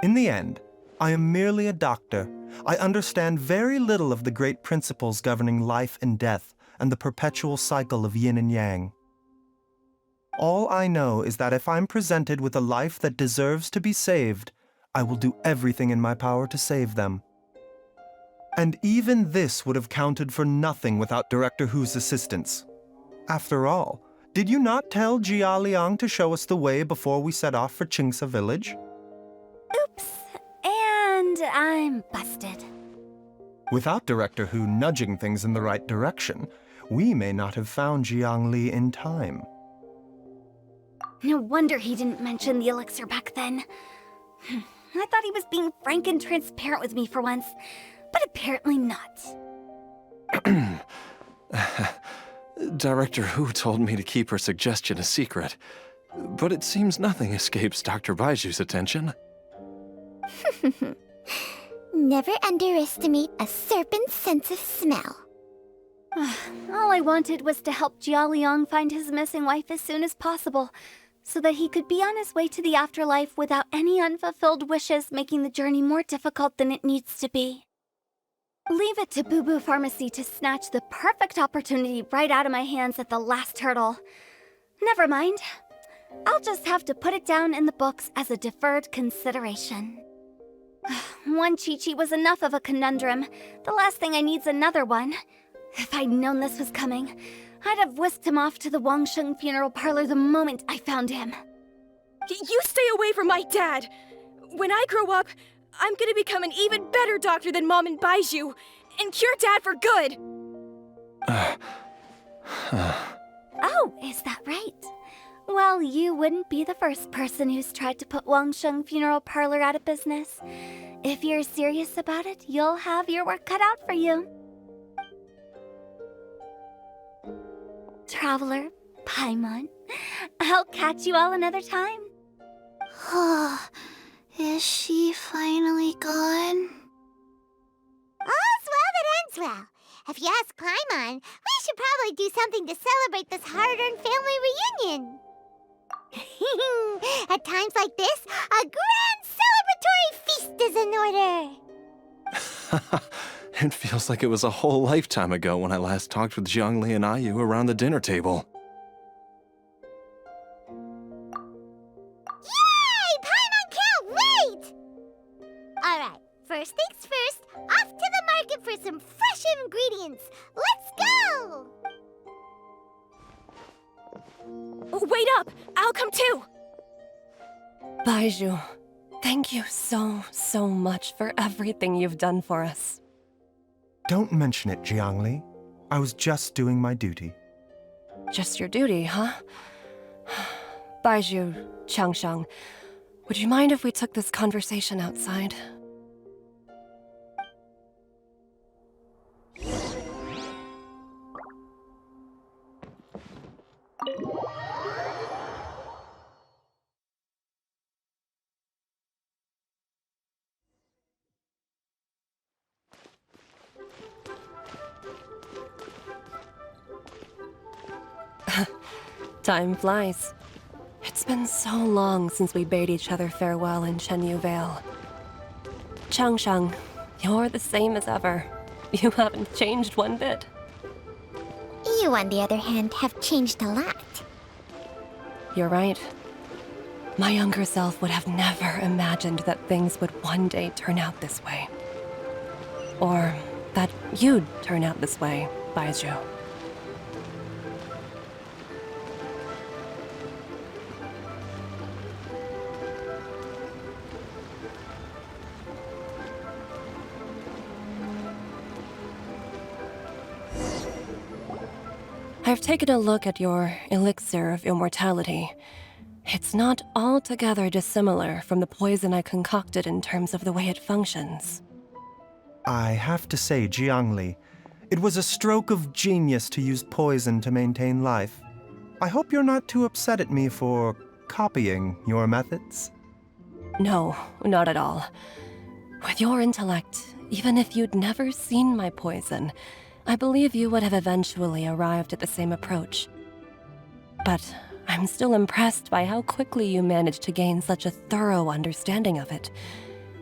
In the end, I am merely a doctor. I understand very little of the great principles governing life and death and the perpetual cycle of yin and yang. All I know is that if I'm presented with a life that deserves to be saved, I will do everything in my power to save them. And even this would have counted for nothing without Director Hu's assistance. After all, did you not tell Jia Liang to show us the way before we set off for Qingce village? Oops. And I'm busted. Without Director Hu nudging things in the right direction, we may not have found Jiangli in time. No wonder he didn't mention the elixir back then. I thought he was being frank and transparent with me for once, but apparently not. Director Hu told me to keep her suggestion a secret, but it seems nothing escapes Dr. Bai Zhu's attention. Never underestimate a serpent's sense of smell. All I wanted was to help Jia Liang find his missing wife as soon as possible, so that he could be on his way to the afterlife without any unfulfilled wishes making the journey more difficult than it needs to be. Leave it to Boo Boo Pharmacy to snatch the perfect opportunity right out of my hands at the last hurdle. Never mind. I'll just have to put it down in the books as a deferred consideration. One Chi-Chi was enough of a conundrum. The last thing I need's another one. If I'd known this was coming, I'd have whisked him off to the Wangsheng funeral parlor the moment I found him. You stay away from my dad! When I grow up, I'm gonna become an even better doctor than Mom and Bai Zhu, and cure Dad for good! Oh, is that right? Well, you wouldn't be the first person who's tried to put Wangsheng funeral parlor out of business. If you're serious about it, you'll have your work cut out for you. Traveler, Paimon, I'll catch you all another time. Is she finally gone? All's well that ends well. If you ask Paimon, we should probably do something to celebrate this hard-earned family reunion. At times like this, a grand celebratory feast is in order. It feels like it was a whole lifetime ago when I last talked with Zhongli and Ayu around the dinner table. Yay! Paimon can't wait! Alright, first things first, off to the market for some fresh ingredients. Let's go! Wait up! I'll come too! Bai Zhu, thank you so much for everything you've done for us. Don't mention it, Jiangli. I was just doing my duty. Just your duty, huh? Bai Zhu, Changsheng, would you mind if we took this conversation outside? Time flies. It's been so long since we bade each other farewell in Chenyu Vale. Changsheng, you're the same as ever. You haven't changed one bit. You, on the other hand, have changed a lot. You're right. My younger self would have never imagined that things would one day turn out this way. Or that you'd turn out this way, Bai Zhu. I've taken a look at your elixir of immortality. It's not altogether dissimilar from the poison I concocted in terms of the way it functions. I have to say, Jiangli, it was a stroke of genius to use poison to maintain life. I hope you're not too upset at me for copying your methods. No, not at all. With your intellect, even if you'd never seen my poison, I believe you would have eventually arrived at the same approach. But I'm still impressed by how quickly you managed to gain such a thorough understanding of it.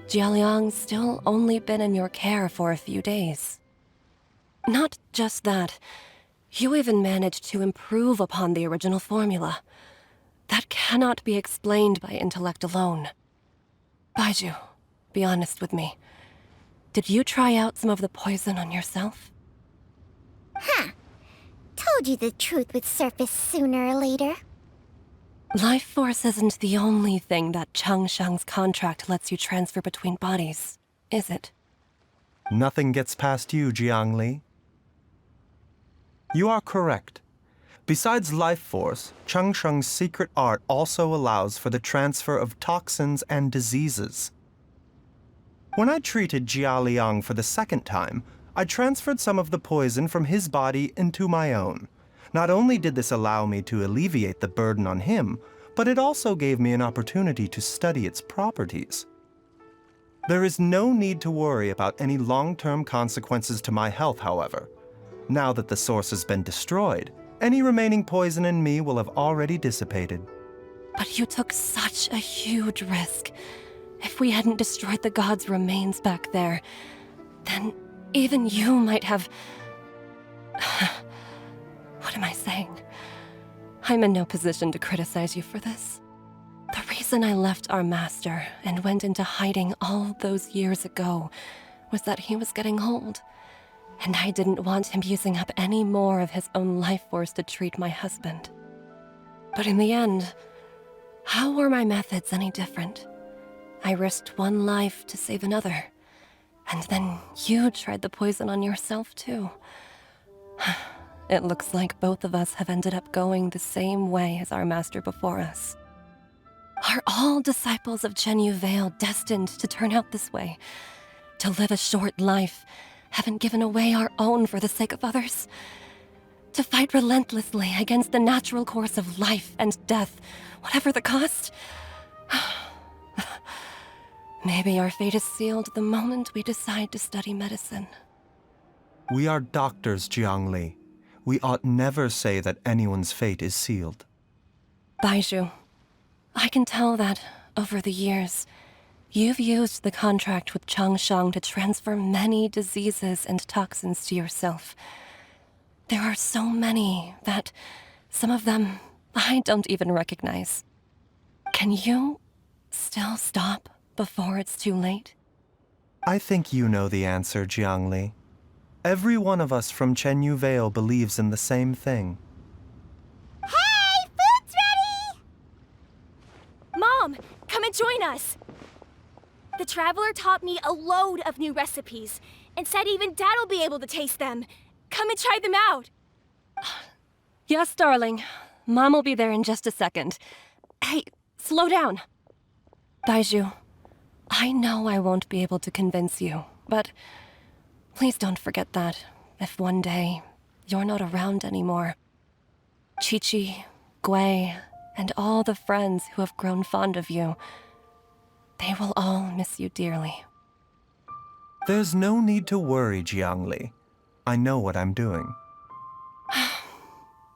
Jialiang's still only been in your care for a few days. Not just that, you even managed to improve upon the original formula. That cannot be explained by intellect alone. Bai Chžu, be honest with me. Did you try out some of the poison on yourself? Huh. Told you the truth would surface sooner or later. Life force isn't the only thing that Changshang's contract lets you transfer between bodies, is it? Nothing gets past you, Jiangli. You are correct. Besides life force, Changsheng's secret art also allows for the transfer of toxins and diseases. When I treated Jialiang for the second time, I transferred some of the poison from his body into my own. Not only did this allow me to alleviate the burden on him, but it also gave me an opportunity to study its properties. There is no need to worry about any long-term consequences to my health, however. Now that the source has been destroyed, any remaining poison in me will have already dissipated. But you took such a huge risk. If we hadn't destroyed the god's remains back there, then even you might have... What am I saying? I'm in no position to criticize you for this. The reason I left our master and went into hiding all those years ago was that he was getting old, and I didn't want him using up any more of his own life force to treat my husband. But in the end, how were my methods any different? I risked one life to save another, and then you tried the poison on yourself too. It looks like both of us have ended up going the same way as our master before us. Are all disciples of Chenyu Vale destined to turn out this way? To live a short life, having given away our own for the sake of others? To fight relentlessly against the natural course of life and death, whatever the cost? Maybe our fate is sealed the moment we decide to study medicine. We are doctors, Jiangli. We ought never say that anyone's fate is sealed. Bai Chžu, I can tell that, over the years, you've used the contract with Changshang to transfer many diseases and toxins to yourself. There are so many that some of them I don't even recognize. Can you still stop before it's too late? I think you know the answer, Jiangli. Every one of us from Chenyu Vale believes in the same thing. Hey, food's ready! Mom, come and join us! The Traveler taught me a load of new recipes, and said even Dad'll be able to taste them. Come and try them out! Yes, darling. Mom will be there in just a second. Hey, slow down. Bai Chžu, I know I won't be able to convince you, but please don't forget that if one day you're not around anymore, Chi-Chi, Gui, and all the friends who have grown fond of you, they will all miss you dearly. There's no need to worry, Jiangli. I know what I'm doing.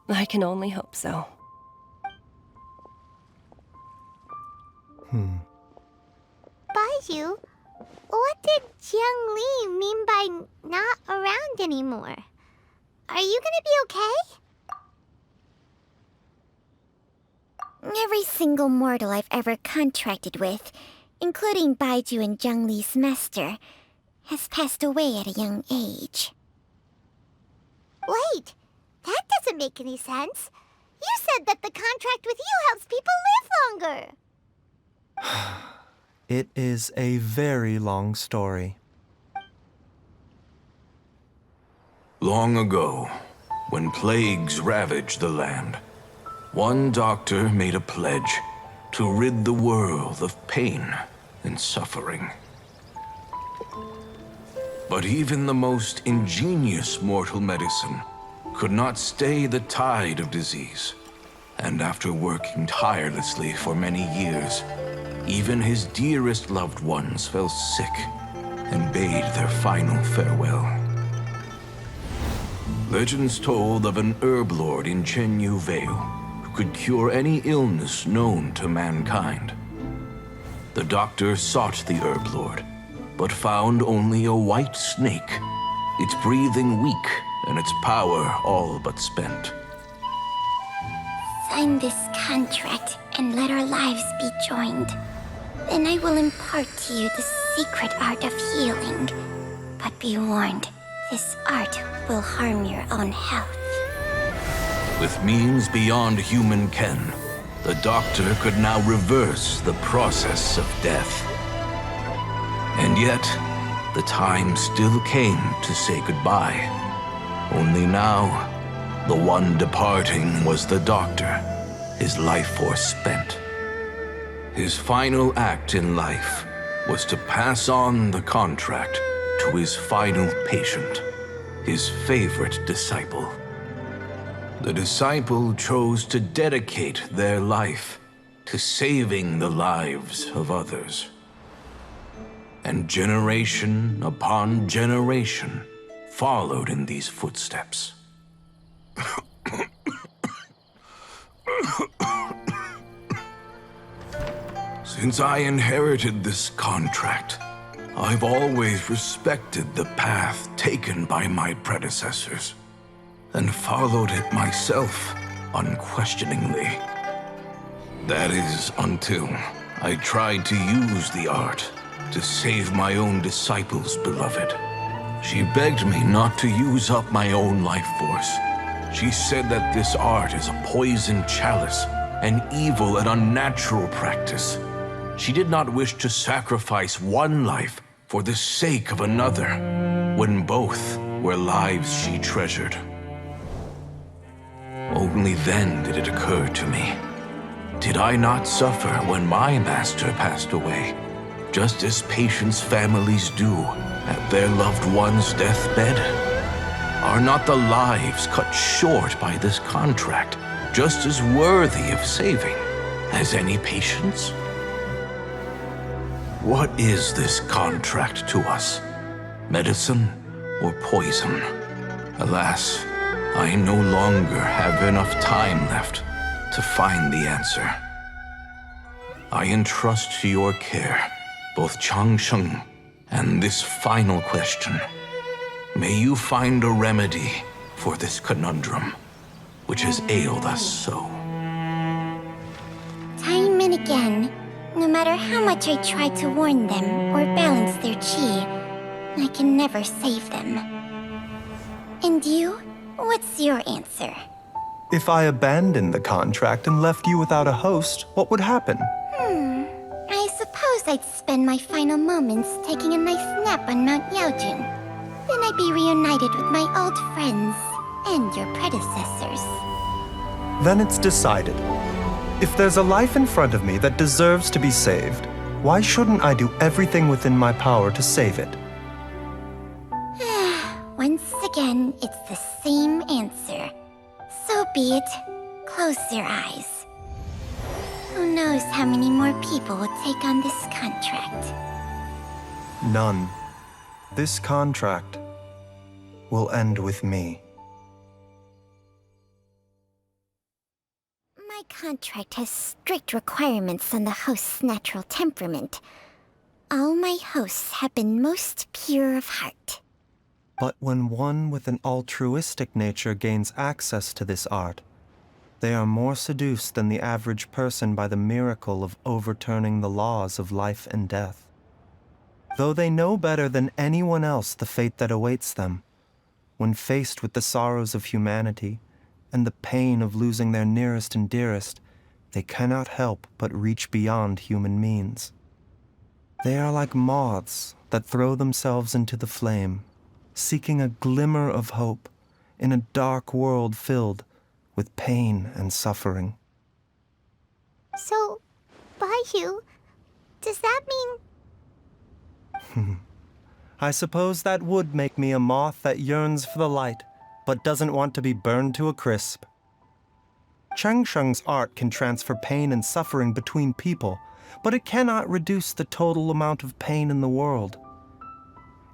I can only hope so. Bai Chžu, what did Jiang Li mean by not around anymore? Are you gonna be okay? Every single mortal I've ever contracted with, including Bai Chžu and Jiang Li's master, has passed away at a young age. Wait, that doesn't make any sense. You said that the contract with you helps people live longer. It is a very long story. Long ago, when plagues ravaged the land, one doctor made a pledge to rid the world of pain and suffering. But even the most ingenious mortal medicine could not stay the tide of disease. And after working tirelessly for many years, even his dearest loved ones fell sick and bade their final farewell. Legends told of an herb lord in Chenyu Vale who could cure any illness known to mankind. The doctor sought the herb lord, but found only a white snake, its breathing weak and its power all but spent. Sign this contract and let our lives be joined. Then I will impart to you the secret art of healing. But be warned, this art will harm your own health. With means beyond human ken, the doctor could now reverse the process of death. And yet, the time still came to say goodbye. Only now, the one departing was the doctor, his life force spent. His final act in life was to pass on the contract to his final patient, his favorite disciple. The disciple chose to dedicate their life to saving the lives of others. And generation upon generation followed in these footsteps. Since I inherited this contract, I've always respected the path taken by my predecessors, and followed it myself unquestioningly. That is until I tried to use the art to save my own disciple's beloved. She begged me not to use up my own life force. She said that this art is a poison chalice, an evil and unnatural practice. She did not wish to sacrifice one life for the sake of another, when both were lives she treasured. Only then did it occur to me. Did I not suffer when my master passed away, just as patients' families do at their loved one's deathbed? Are not the lives cut short by this contract just as worthy of saving as any patient's? What is this contract to us? Medicine or poison? Alas, I no longer have enough time left to find the answer. I entrust to your care both Changsheng and this final question. May you find a remedy for this conundrum, which has ailed us so. Time and again, no matter how much I try to warn them or balance their chi, I can never save them. And you? What's your answer? If I abandoned the contract and left you without a host, what would happen? I suppose I'd spend my final moments taking a nice nap on Mount Yaojun. Then I'd be reunited with my old friends and your predecessors. Then it's decided. If there's a life in front of me that deserves to be saved, why shouldn't I do everything within my power to save it? Once again, it's the same answer. So be it. Close your eyes. Who knows how many more people will take on this contract? None. This contract will end with me. My contract has strict requirements on the host's natural temperament. All my hosts have been most pure of heart. But when one with an altruistic nature gains access to this art, they are more seduced than the average person by the miracle of overturning the laws of life and death. Though they know better than anyone else the fate that awaits them, when faced with the sorrows of humanity and the pain of losing their nearest and dearest, they cannot help but reach beyond human means. They are like moths that throw themselves into the flame, seeking a glimmer of hope in a dark world filled with pain and suffering. So, Baiyu, does that mean... I suppose that would make me a moth that yearns for the light, but doesn't want to be burned to a crisp. Changsheng's art can transfer pain and suffering between people, but it cannot reduce the total amount of pain in the world.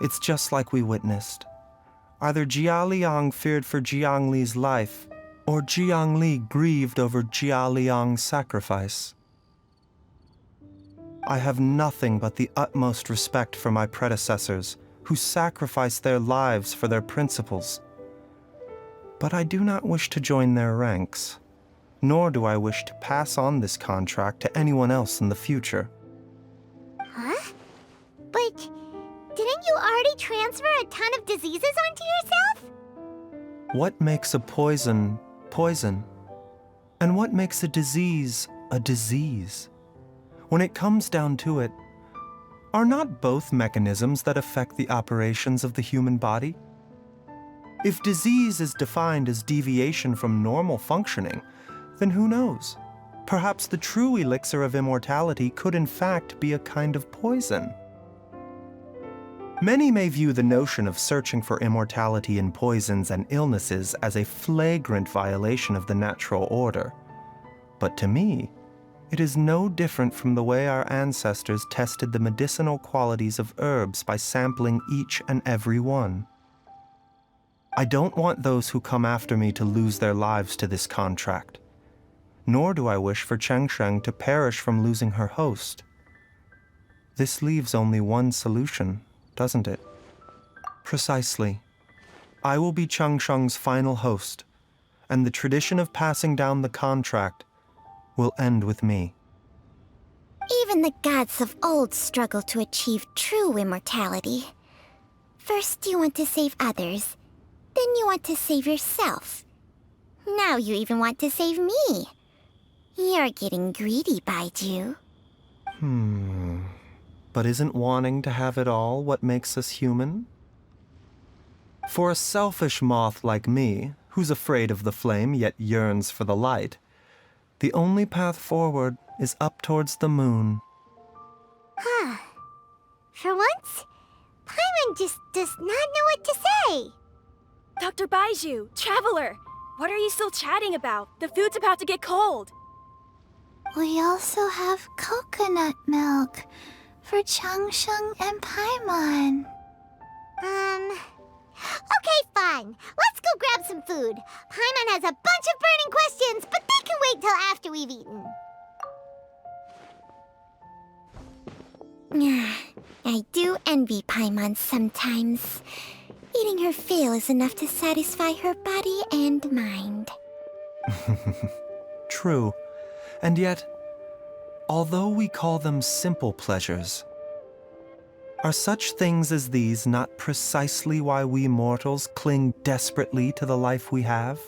It's just like we witnessed. Either Jia Liang feared for Jiang Li's life, or Jiang Li grieved over Jia Liang's sacrifice. I have nothing but the utmost respect for my predecessors, who sacrificed their lives for their principles. But I do not wish to join their ranks, nor do I wish to pass on this contract to anyone else in the future. Huh? But didn't you already transfer a ton of diseases onto yourself? What makes a poison, poison? And what makes a disease a disease? When it comes down to it, are not both mechanisms that affect the operations of the human body? If disease is defined as deviation from normal functioning, then who knows? Perhaps the true elixir of immortality could in fact be a kind of poison. Many may view the notion of searching for immortality in poisons and illnesses as a flagrant violation of the natural order. But to me, it is no different from the way our ancestors tested the medicinal qualities of herbs by sampling each and every one. I don't want those who come after me to lose their lives to this contract. Nor do I wish for Chengsheng to perish from losing her host. This leaves only one solution, doesn't it? Precisely. I will be Chengsheng's final host, and the tradition of passing down the contract will end with me. Even the gods of old struggle to achieve true immortality. First you want to save others, then you want to save yourself. Now you even want to save me. You're getting greedy, Bai Chžu. But isn't wanting to have it all what makes us human? For a selfish moth like me, who's afraid of the flame yet yearns for the light, the only path forward is up towards the moon. For once, Paimon just does not know what to say. Dr. Bai Chžu, Traveler! What are you still chatting about? The food's about to get cold. We also have coconut milk for Changsheng and Paimon. Okay, fine. Let's go grab some food. Paimon has a bunch of burning questions, but they can wait till after we've eaten. I do envy Paimon sometimes. Eating her fill is enough to satisfy her body and mind. True. And yet, although we call them simple pleasures, are such things as these not precisely why we mortals cling desperately to the life we have?